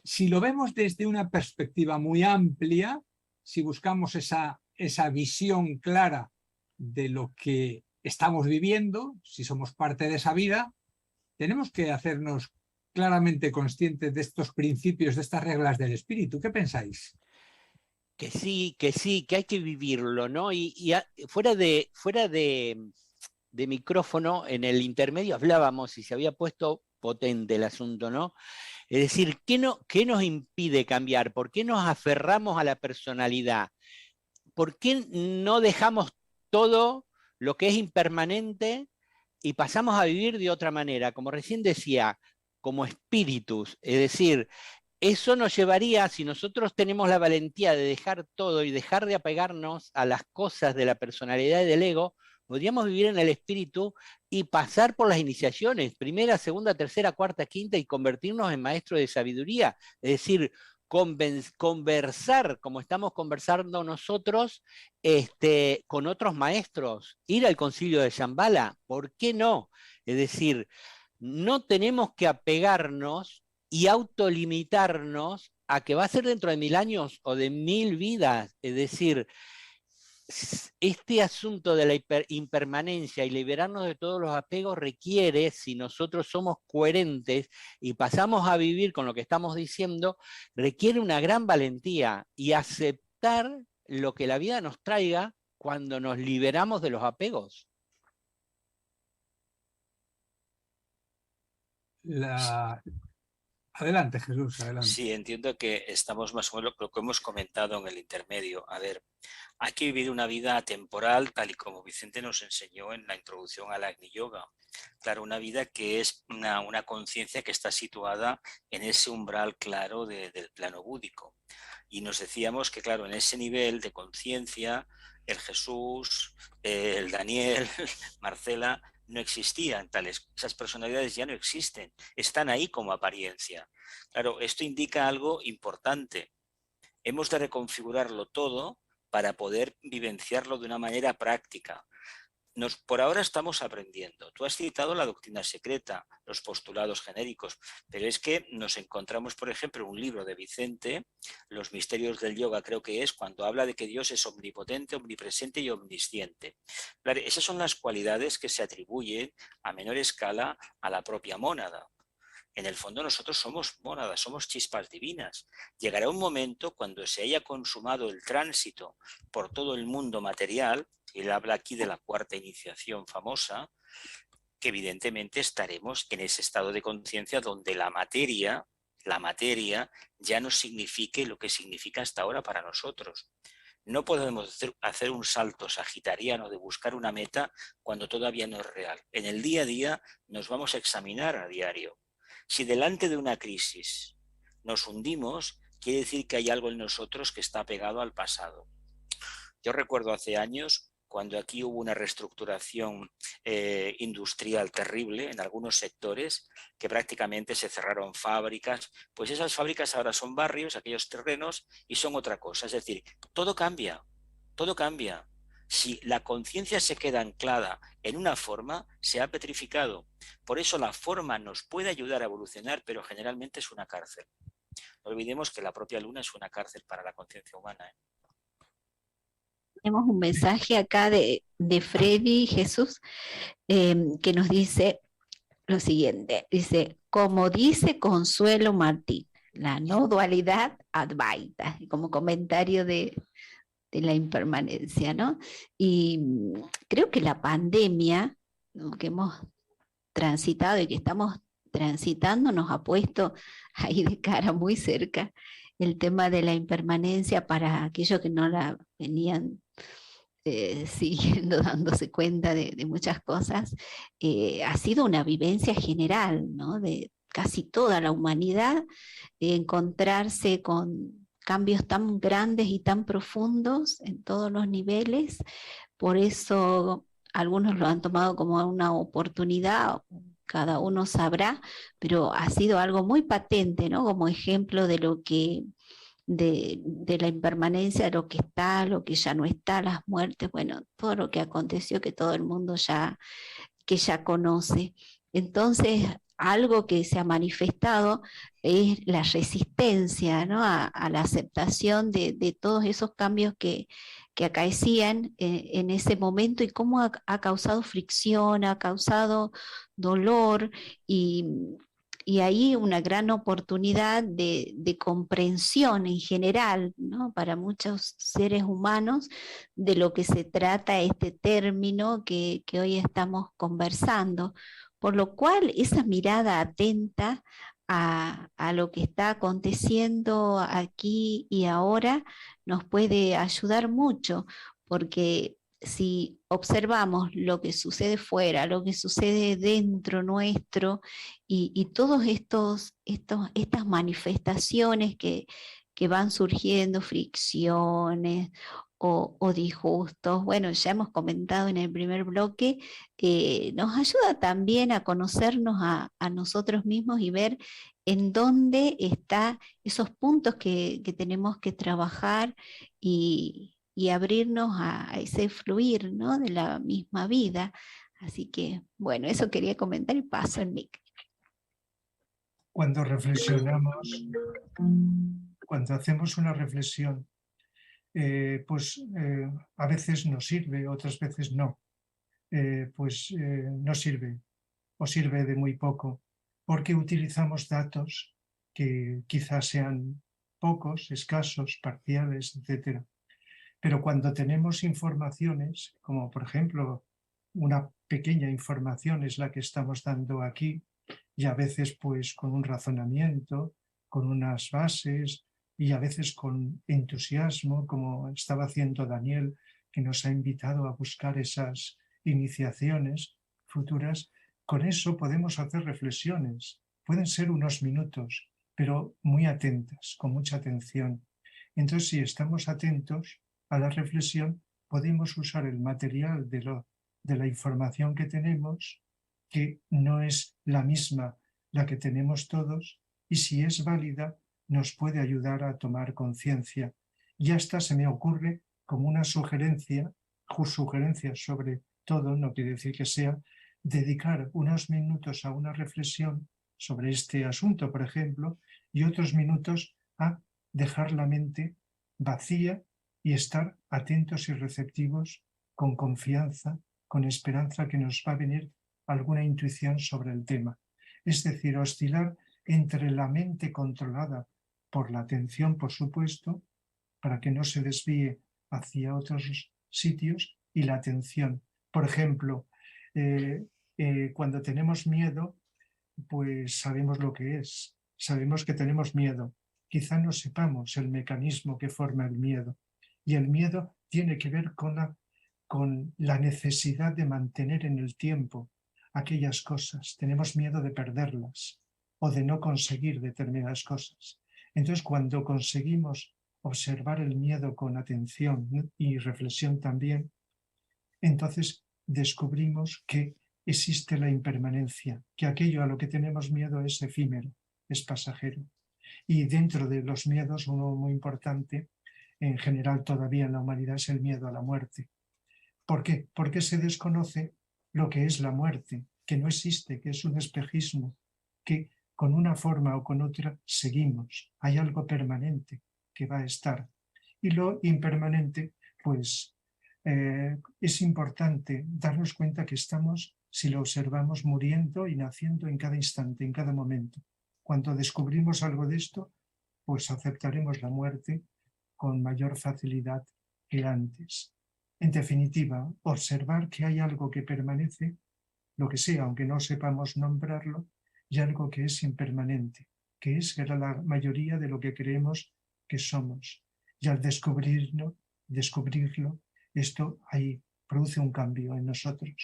si lo vemos desde una perspectiva muy amplia, si buscamos esa visión clara de lo que estamos viviendo, si somos parte de esa vida, tenemos que hacernos claramente conscientes de estos principios, de estas reglas del espíritu. ¿Qué pensáis? Que sí, que hay que vivirlo, ¿no? Fuera de micrófono, en el intermedio hablábamos y se había puesto potente el asunto, ¿no? Es decir, ¿qué nos impide cambiar? ¿Por qué nos aferramos a la personalidad? ¿Por qué no dejamos todo lo que es impermanente y pasamos a vivir de otra manera? Como recién decía, como espíritus, es decir, eso nos llevaría, si nosotros tenemos la valentía de dejar todo y dejar de apegarnos a las cosas de la personalidad y del ego, podríamos vivir en el espíritu y pasar por las iniciaciones, primera, segunda, tercera, cuarta, quinta, y convertirnos en maestros de sabiduría. Es decir, conversar como estamos conversando nosotros con otros maestros, ir al concilio de Shambhala, ¿por qué no? Es decir, no tenemos que apegarnos y autolimitarnos a que va a ser dentro de 1000 años o de 1000 vidas. Es decir, este asunto de la impermanencia y liberarnos de todos los apegos requiere, si nosotros somos coherentes y pasamos a vivir con lo que estamos diciendo, requiere una gran valentía y aceptar lo que la vida nos traiga cuando nos liberamos de los apegos. Adelante, Jesús, adelante. Sí, entiendo que estamos más o menos lo que hemos comentado en el intermedio. A ver, hay que vivir una vida atemporal, tal y como Vicente nos enseñó en la introducción al Agni Yoga. Claro, una vida que es una conciencia que está situada en ese umbral claro del plano búdico. Y nos decíamos que, claro, en ese nivel de conciencia, el Jesús, el Daniel, Marcela, no existían tales, esas personalidades ya no existen, están ahí como apariencia. Claro, esto indica algo importante. Hemos de reconfigurarlo todo para poder vivenciarlo de una manera práctica. Por ahora estamos aprendiendo. Tú has citado la doctrina secreta, los postulados genéricos, pero es que nos encontramos, por ejemplo, un libro de Vicente, Los misterios del yoga, creo que es, cuando habla de que Dios es omnipotente, omnipresente y omnisciente. Claro, esas son las cualidades que se atribuyen a menor escala a la propia mónada. En el fondo nosotros somos mónadas, somos chispas divinas. Llegará un momento cuando se haya consumado el tránsito por todo el mundo material, y él habla aquí de la cuarta iniciación famosa, que evidentemente estaremos en ese estado de conciencia donde la materia ya no signifique lo que significa hasta ahora para nosotros. No podemos hacer un salto sagitariano de buscar una meta cuando todavía no es real. En el día a día nos vamos a examinar a diario. Si delante de una crisis nos hundimos, quiere decir que hay algo en nosotros que está pegado al pasado. Yo recuerdo hace años, cuando aquí hubo una reestructuración industrial terrible en algunos sectores, que prácticamente se cerraron fábricas, pues esas fábricas ahora son barrios, aquellos terrenos, y son otra cosa. Es decir, todo cambia, todo cambia. Si la conciencia se queda anclada en una forma, se ha petrificado. Por eso la forma nos puede ayudar a evolucionar, pero generalmente es una cárcel. No olvidemos que la propia luna es una cárcel para la conciencia humana. Tenemos un mensaje acá de Freddy Jesús que nos dice lo siguiente. Dice, como dice Consuelo Martín, la no dualidad advaita, como comentario de la impermanencia, ¿no? Y creo que la pandemia, ¿no?, que hemos transitado y que estamos transitando nos ha puesto ahí de cara muy cerca el tema de la impermanencia para aquellos que no la venían siguiendo, dándose cuenta de muchas cosas, ha sido una vivencia general, ¿no? De casi toda la humanidad, encontrarse con cambios tan grandes y tan profundos en todos los niveles. Por eso algunos lo han tomado como una oportunidad, cada uno sabrá, pero ha sido algo muy patente, ¿no? Como ejemplo de lo que de la impermanencia, lo que está, lo que ya no está, las muertes, bueno, todo lo que aconteció que todo el mundo que ya conoce. Entonces, algo que se ha manifestado es la resistencia, ¿no? a la aceptación de todos esos cambios que acaecían en ese momento y cómo ha causado fricción, ha causado dolor y ahí una gran oportunidad de comprensión en general, ¿no? Para muchos seres humanos de lo que se trata este término que hoy estamos conversando. Por lo cual esa mirada atenta a lo que está aconteciendo aquí y ahora nos puede ayudar mucho, porque si observamos lo que sucede fuera, lo que sucede dentro nuestro y todos estas manifestaciones que van surgiendo, fricciones o disgustos, bueno, ya hemos comentado en el primer bloque, nos ayuda también a conocernos a nosotros mismos y ver en dónde están esos puntos que tenemos que trabajar y abrirnos a ese fluir, ¿no? De la misma vida. Así que, bueno, eso quería comentar y paso el mic. Cuando reflexionamos, cuando hacemos una reflexión, a veces nos sirve, otras veces no. No sirve o sirve de muy poco, porque utilizamos datos que quizás sean pocos, escasos, parciales, etc. Pero cuando tenemos informaciones, como por ejemplo una pequeña información es la que estamos dando aquí, y a veces pues con un razonamiento, con unas bases y a veces con entusiasmo, como estaba haciendo Daniel, que nos ha invitado a buscar esas iniciaciones futuras, con eso podemos hacer reflexiones. Pueden ser unos minutos, pero muy atentas, con mucha atención. Entonces, si estamos atentos a la reflexión, podemos usar el material de la información que tenemos, que no es la misma la que tenemos todos, y si es válida, nos puede ayudar a tomar conciencia. Y hasta se me ocurre como una sugerencia sobre todo, no quiere decir que sea, dedicar unos minutos a una reflexión sobre este asunto, por ejemplo, y otros minutos a dejar la mente vacía y estar atentos y receptivos con confianza, con esperanza que nos va a venir alguna intuición sobre el tema. Es decir, oscilar entre la mente controlada por la atención, por supuesto, para que no se desvíe hacia otros sitios, y la atención. Por ejemplo, cuando tenemos miedo, pues sabemos lo que es, sabemos que tenemos miedo. Quizá no sepamos el mecanismo que forma el miedo. Y el miedo tiene que ver con la necesidad de mantener en el tiempo aquellas cosas. Tenemos miedo de perderlas o de no conseguir determinadas cosas. Entonces, cuando conseguimos observar el miedo con atención y reflexión también, entonces descubrimos que existe la impermanencia, que aquello a lo que tenemos miedo es efímero, es pasajero. Y dentro de los miedos, uno muy importante, en general todavía en la humanidad, es el miedo a la muerte. ¿Por qué? Porque se desconoce lo que es la muerte, que no existe, que es un espejismo, que con una forma o con otra seguimos. Hay algo permanente que va a estar. Y lo impermanente, pues es importante darnos cuenta que estamos, si lo observamos, muriendo y naciendo en cada instante, en cada momento. Cuando descubrimos algo de esto, pues aceptaremos la muerte con mayor facilidad que antes. En definitiva, observar que hay algo que permanece, lo que sea, aunque no sepamos nombrarlo, y algo que es impermanente, que es la mayoría de lo que creemos que somos. Y al descubrirlo, esto ahí produce un cambio en nosotros.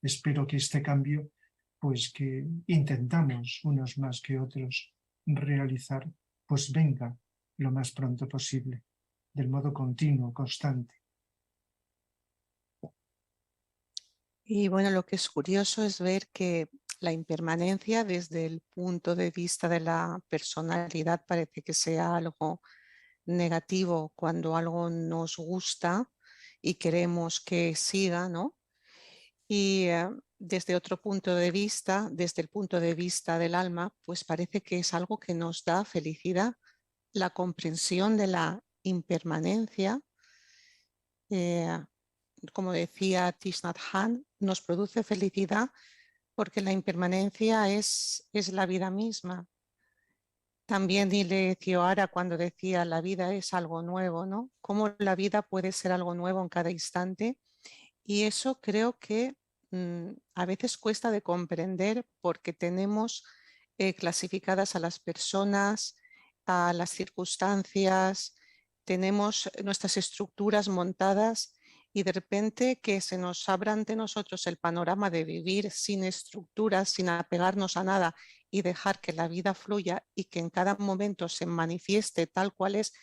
Espero que este cambio, pues que intentamos unos más que otros realizar, pues venga lo más pronto posible, del modo continuo, constante. Y bueno, lo que es curioso es ver que la impermanencia desde el punto de vista de la personalidad parece que sea algo negativo cuando algo nos gusta y queremos que siga, ¿no? Y desde otro punto de vista, desde el punto de vista del alma, pues parece que es algo que nos da felicidad, la comprensión de la impermanencia. Como decía Thich Nhat Hanh, nos produce felicidad porque la impermanencia es la vida misma. También Dile Cioara cuando decía la vida es algo nuevo, ¿no? Cómo la vida puede ser algo nuevo en cada instante. Y eso creo que a veces cuesta de comprender porque tenemos clasificadas a las personas, a las circunstancias, tenemos nuestras estructuras montadas y de repente que se nos abra ante nosotros el panorama de vivir sin estructuras, sin apegarnos a nada y dejar que la vida fluya y que en cada momento se manifieste tal cual es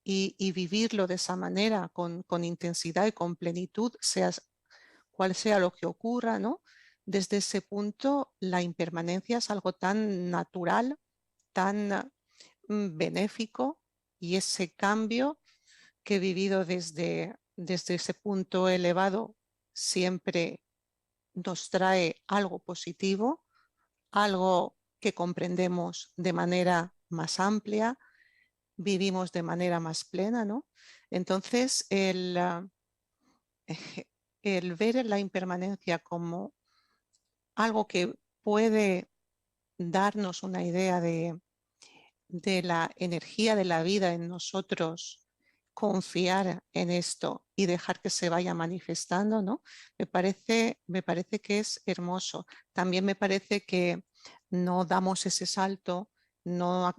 y vivirlo de esa manera con intensidad y con plenitud, cual sea lo que ocurra, ¿no? Desde ese punto, la impermanencia es algo tan natural, tan benéfico y ese cambio que he vivido desde ese punto elevado siempre nos trae algo positivo, algo que comprendemos de manera más amplia, vivimos de manera más plena, ¿no? Entonces, el ver la impermanencia como algo que puede darnos una idea de la energía de la vida en nosotros, confiar en esto y dejar que se vaya manifestando, ¿no? Me parece que es hermoso. También me parece que no damos ese salto, no,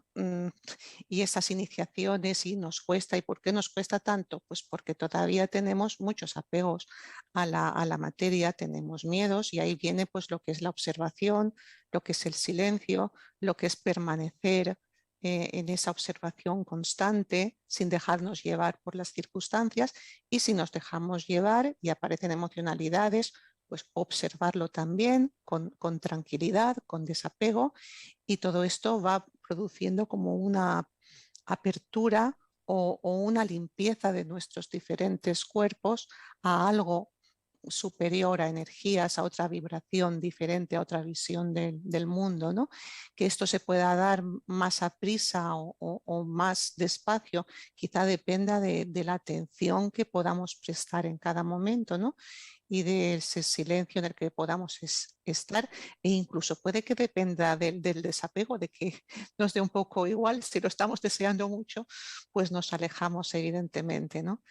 y esas iniciaciones y nos cuesta. ¿Y por qué nos cuesta tanto? Pues porque todavía tenemos muchos apegos a la materia, tenemos miedos y ahí viene pues lo que es la observación, lo que es el silencio, lo que es permanecer en esa observación constante sin dejarnos llevar por las circunstancias y si nos dejamos llevar y aparecen emocionalidades, pues observarlo también con tranquilidad, con desapego y todo esto va produciendo como una apertura o una limpieza de nuestros diferentes cuerpos a algo superior a energías, a otra vibración diferente, a otra visión del mundo, ¿no? Que esto se pueda dar más a prisa o más despacio, quizá dependa de la atención que podamos prestar en cada momento, ¿no? Y de ese silencio en el que podamos estar e incluso puede que dependa del desapego, de que nos dé un poco igual, si lo estamos deseando mucho, pues nos alejamos evidentemente, ¿no?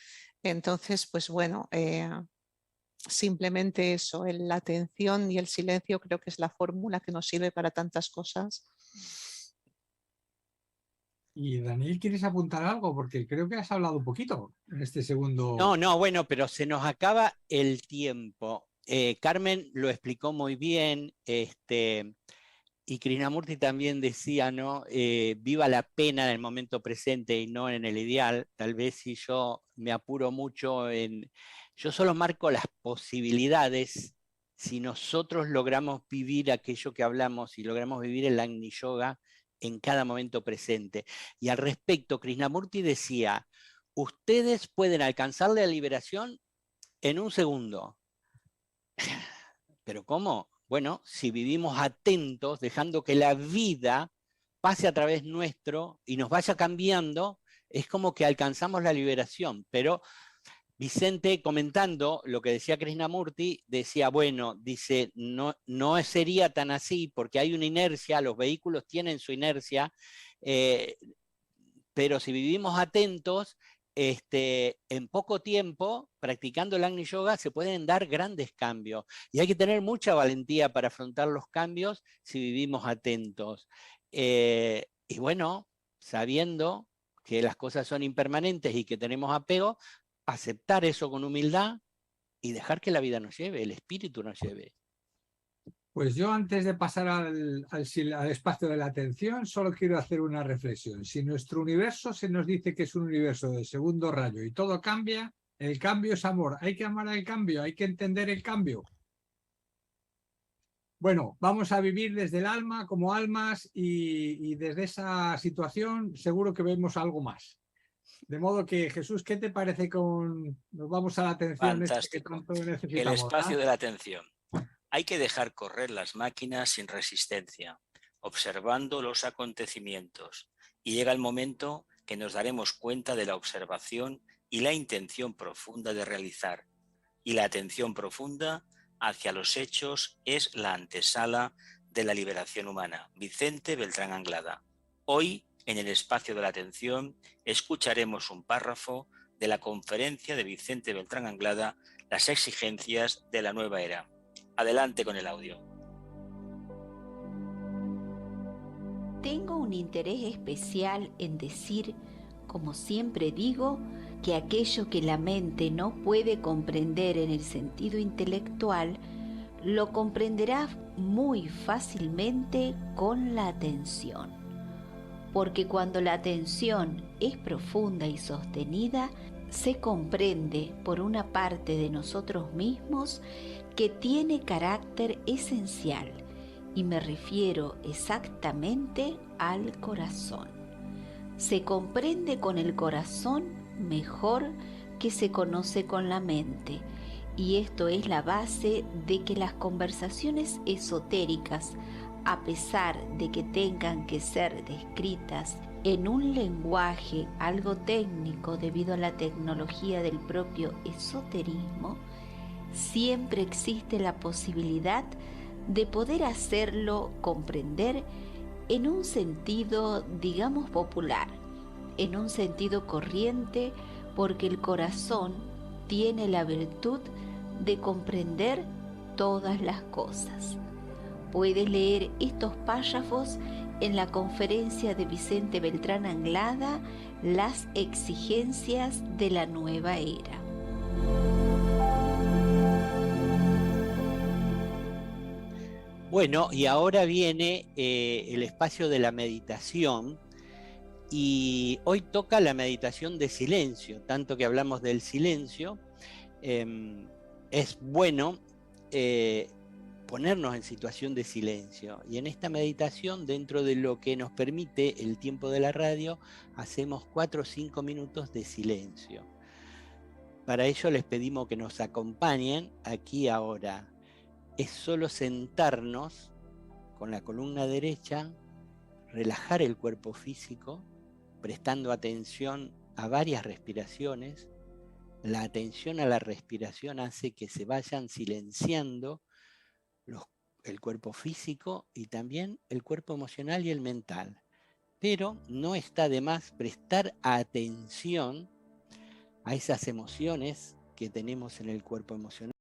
Entonces, pues bueno, simplemente eso, la atención y el silencio creo que es la fórmula que nos sirve para tantas cosas. Y Daniel, ¿quieres apuntar algo? Porque creo que has hablado un poquito en este segundo. No, bueno, pero se nos acaba el tiempo. Carmen lo explicó muy bien, y Krishnamurti también decía, ¿no? Viva la pena en el momento presente y no en el ideal. Tal vez si yo me apuro mucho yo solo marco las posibilidades. Si nosotros logramos vivir aquello que hablamos y logramos vivir el Agni Yoga en cada momento presente. Y al respecto, Krishnamurti decía, ustedes pueden alcanzar la liberación en un segundo. ¿Pero cómo? Bueno, si vivimos atentos, dejando que la vida pase a través nuestro y nos vaya cambiando, es como que alcanzamos la liberación. Pero Vicente, comentando lo que decía Krishnamurti, decía, bueno, dice, no sería tan así porque hay una inercia, los vehículos tienen su inercia, pero si vivimos atentos, en poco tiempo, practicando el Agni Yoga, se pueden dar grandes cambios. Y hay que tener mucha valentía para afrontar los cambios si vivimos atentos. Y bueno, sabiendo que las cosas son impermanentes y que tenemos apego, aceptar eso con humildad y dejar que la vida nos lleve, el espíritu nos lleve. Pues yo antes de pasar al espacio de la atención, solo quiero hacer una reflexión. Si nuestro universo se nos dice que es un universo de segundo rayo y todo cambia, el cambio es amor. Hay que amar al cambio, hay que entender el cambio. Bueno, vamos a vivir desde el alma como almas y desde esa situación seguro que vemos algo más. De modo que, Jesús, ¿qué te parece nos vamos a la atención que tanto necesitamos? El espacio de la atención. Hay que dejar correr las máquinas sin resistencia, observando los acontecimientos. Y llega el momento que nos daremos cuenta de la observación y la intención profunda de realizar. Y la atención profunda hacia los hechos es la antesala de la liberación humana. Vicente Beltrán Anglada. Hoy, en el espacio de la atención, escucharemos un párrafo de la conferencia de Vicente Beltrán Anglada, Las exigencias de la nueva era. Adelante con el audio. Tengo un interés especial en decir, como siempre digo, que aquello que la mente no puede comprender en el sentido intelectual, lo comprenderá muy fácilmente con la atención. Porque cuando la atención es profunda y sostenida, se comprende por una parte de nosotros mismos que tiene carácter esencial, y me refiero exactamente al corazón. Se comprende con el corazón mejor que se conoce con la mente, y esto es la base de que las conversaciones esotéricas, a pesar de que tengan que ser descritas en un lenguaje algo técnico debido a la tecnología del propio esoterismo, siempre existe la posibilidad de poder hacerlo comprender en un sentido, digamos, popular, en un sentido corriente, porque el corazón tiene la virtud de comprender todas las cosas. Puedes leer estos párrafos en la conferencia de Vicente Beltrán Anglada, Las exigencias de la nueva era. Bueno, y ahora viene el espacio de la meditación, y hoy toca la meditación de silencio. Tanto que hablamos del silencio, es bueno ponernos en situación de silencio, y en esta meditación, dentro de lo que nos permite el tiempo de la radio, hacemos 4 o 5 minutos de silencio. Para ello les pedimos que nos acompañen aquí ahora. Es solo sentarnos con la columna derecha, relajar el cuerpo físico, prestando atención a varias respiraciones. La atención a la respiración hace que se vayan silenciando el cuerpo físico y también el cuerpo emocional y el mental. Pero no está de más prestar atención a esas emociones que tenemos en el cuerpo emocional.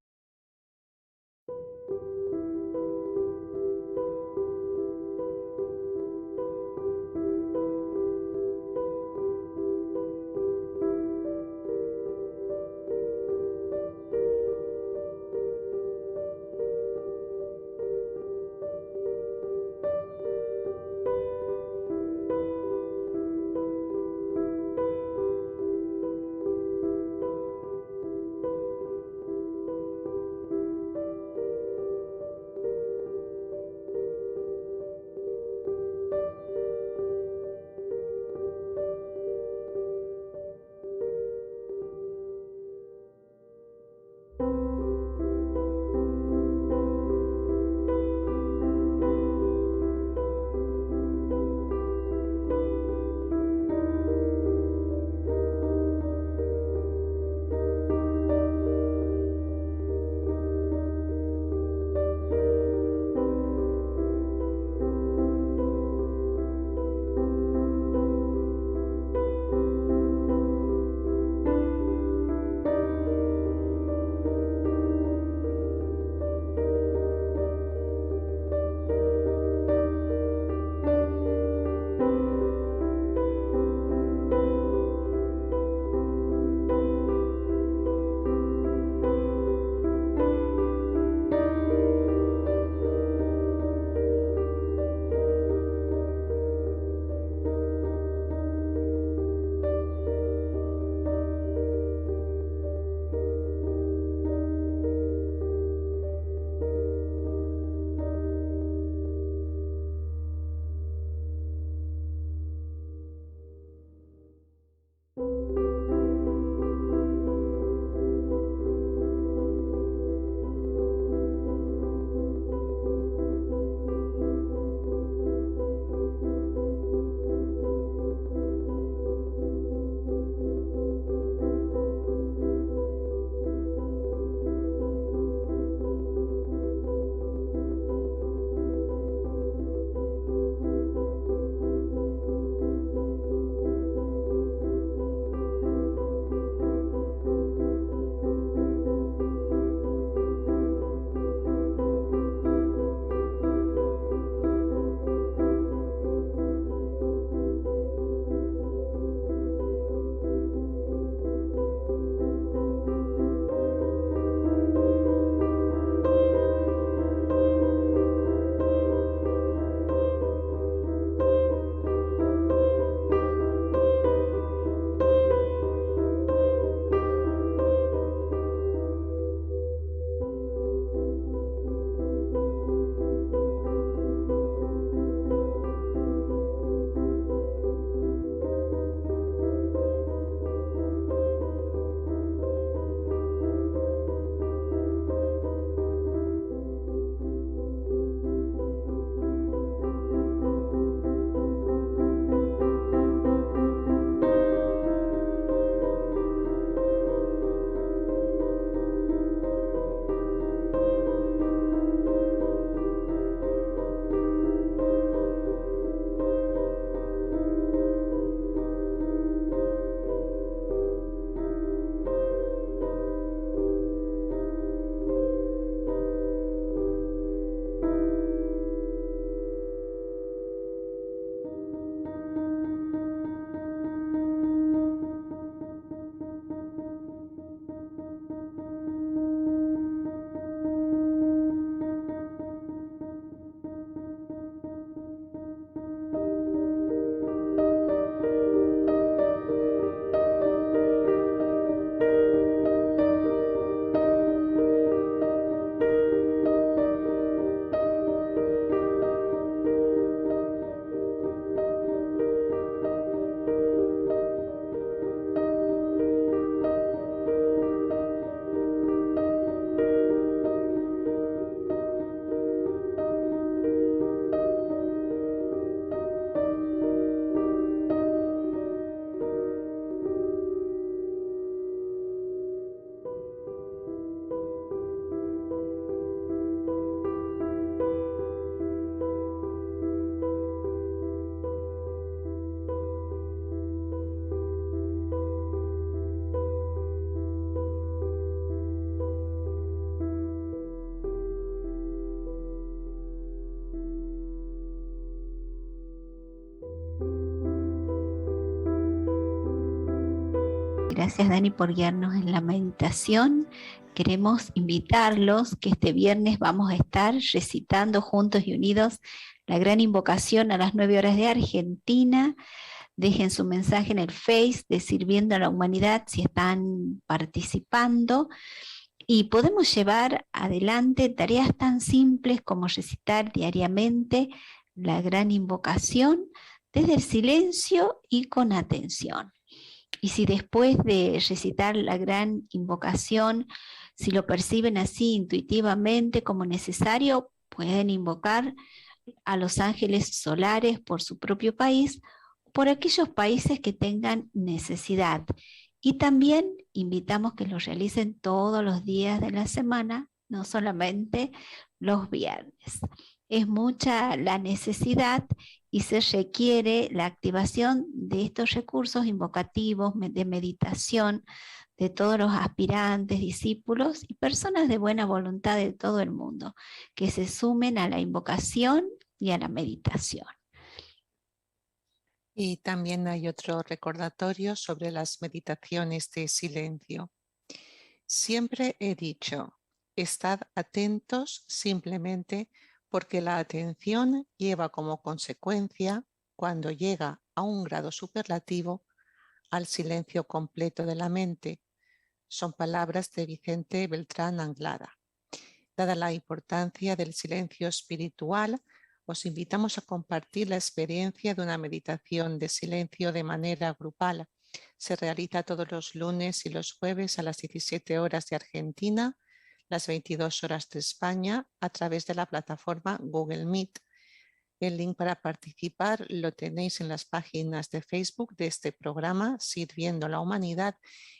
Gracias, Dani, por guiarnos en la meditación. Queremos invitarlos que este viernes vamos a estar recitando juntos y unidos la gran invocación a las 9 horas de Argentina. Dejen su mensaje en el Face de Sirviendo a la Humanidad si están participando. Y podemos llevar adelante tareas tan simples como recitar diariamente la gran invocación desde el silencio y con atención. Y si después de recitar la gran invocación, si lo perciben así intuitivamente como necesario, pueden invocar a los ángeles solares por su propio país, por aquellos países que tengan necesidad. Y también invitamos que lo realicen todos los días de la semana, no solamente los viernes. Es mucha la necesidad y se requiere la activación de estos recursos invocativos de meditación de todos los aspirantes, discípulos y personas de buena voluntad de todo el mundo, que se sumen a la invocación y a la meditación. Y también hay otro recordatorio sobre las meditaciones de silencio. Siempre he dicho, estad atentos simplemente porque la atención lleva como consecuencia, cuando llega a un grado superlativo, al silencio completo de la mente. Son palabras de Vicente Beltrán Anglada. Dada la importancia del silencio espiritual, os invitamos a compartir la experiencia de una meditación de silencio de manera grupal. Se realiza todos los lunes y los jueves a las 17 horas de Argentina, las 22 horas de España, a través de la plataforma Google Meet. El link para participar lo tenéis en las páginas de Facebook de este programa, Sirviendo a la Humanidad,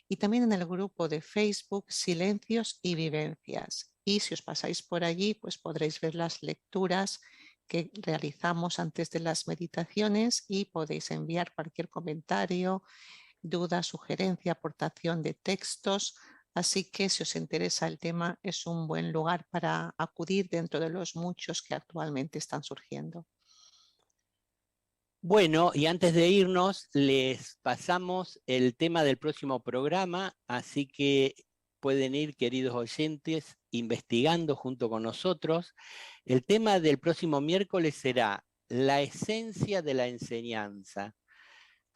y también en el grupo de Facebook Silencios y Vivencias. Y si os pasáis por allí, pues podréis ver las lecturas que realizamos antes de las meditaciones y podéis enviar cualquier comentario, duda, sugerencia, aportación de textos. Así que si os interesa el tema, es un buen lugar para acudir dentro de los muchos que actualmente están surgiendo. Bueno, y antes de irnos, les pasamos el tema del próximo programa, así que pueden ir, queridos oyentes, investigando junto con nosotros. El tema del próximo miércoles será la esencia de la enseñanza.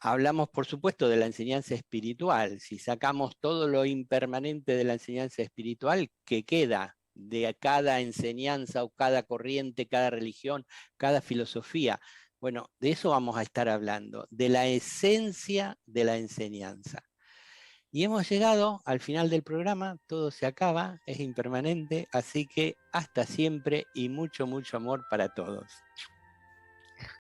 Hablamos, por supuesto, de la enseñanza espiritual. Si sacamos todo lo impermanente de la enseñanza espiritual, ¿qué queda de cada enseñanza o cada corriente, cada religión, cada filosofía? Bueno, de eso vamos a estar hablando, de la esencia de la enseñanza. Y hemos llegado al final del programa, todo se acaba, es impermanente, así que hasta siempre y mucho, mucho amor para todos.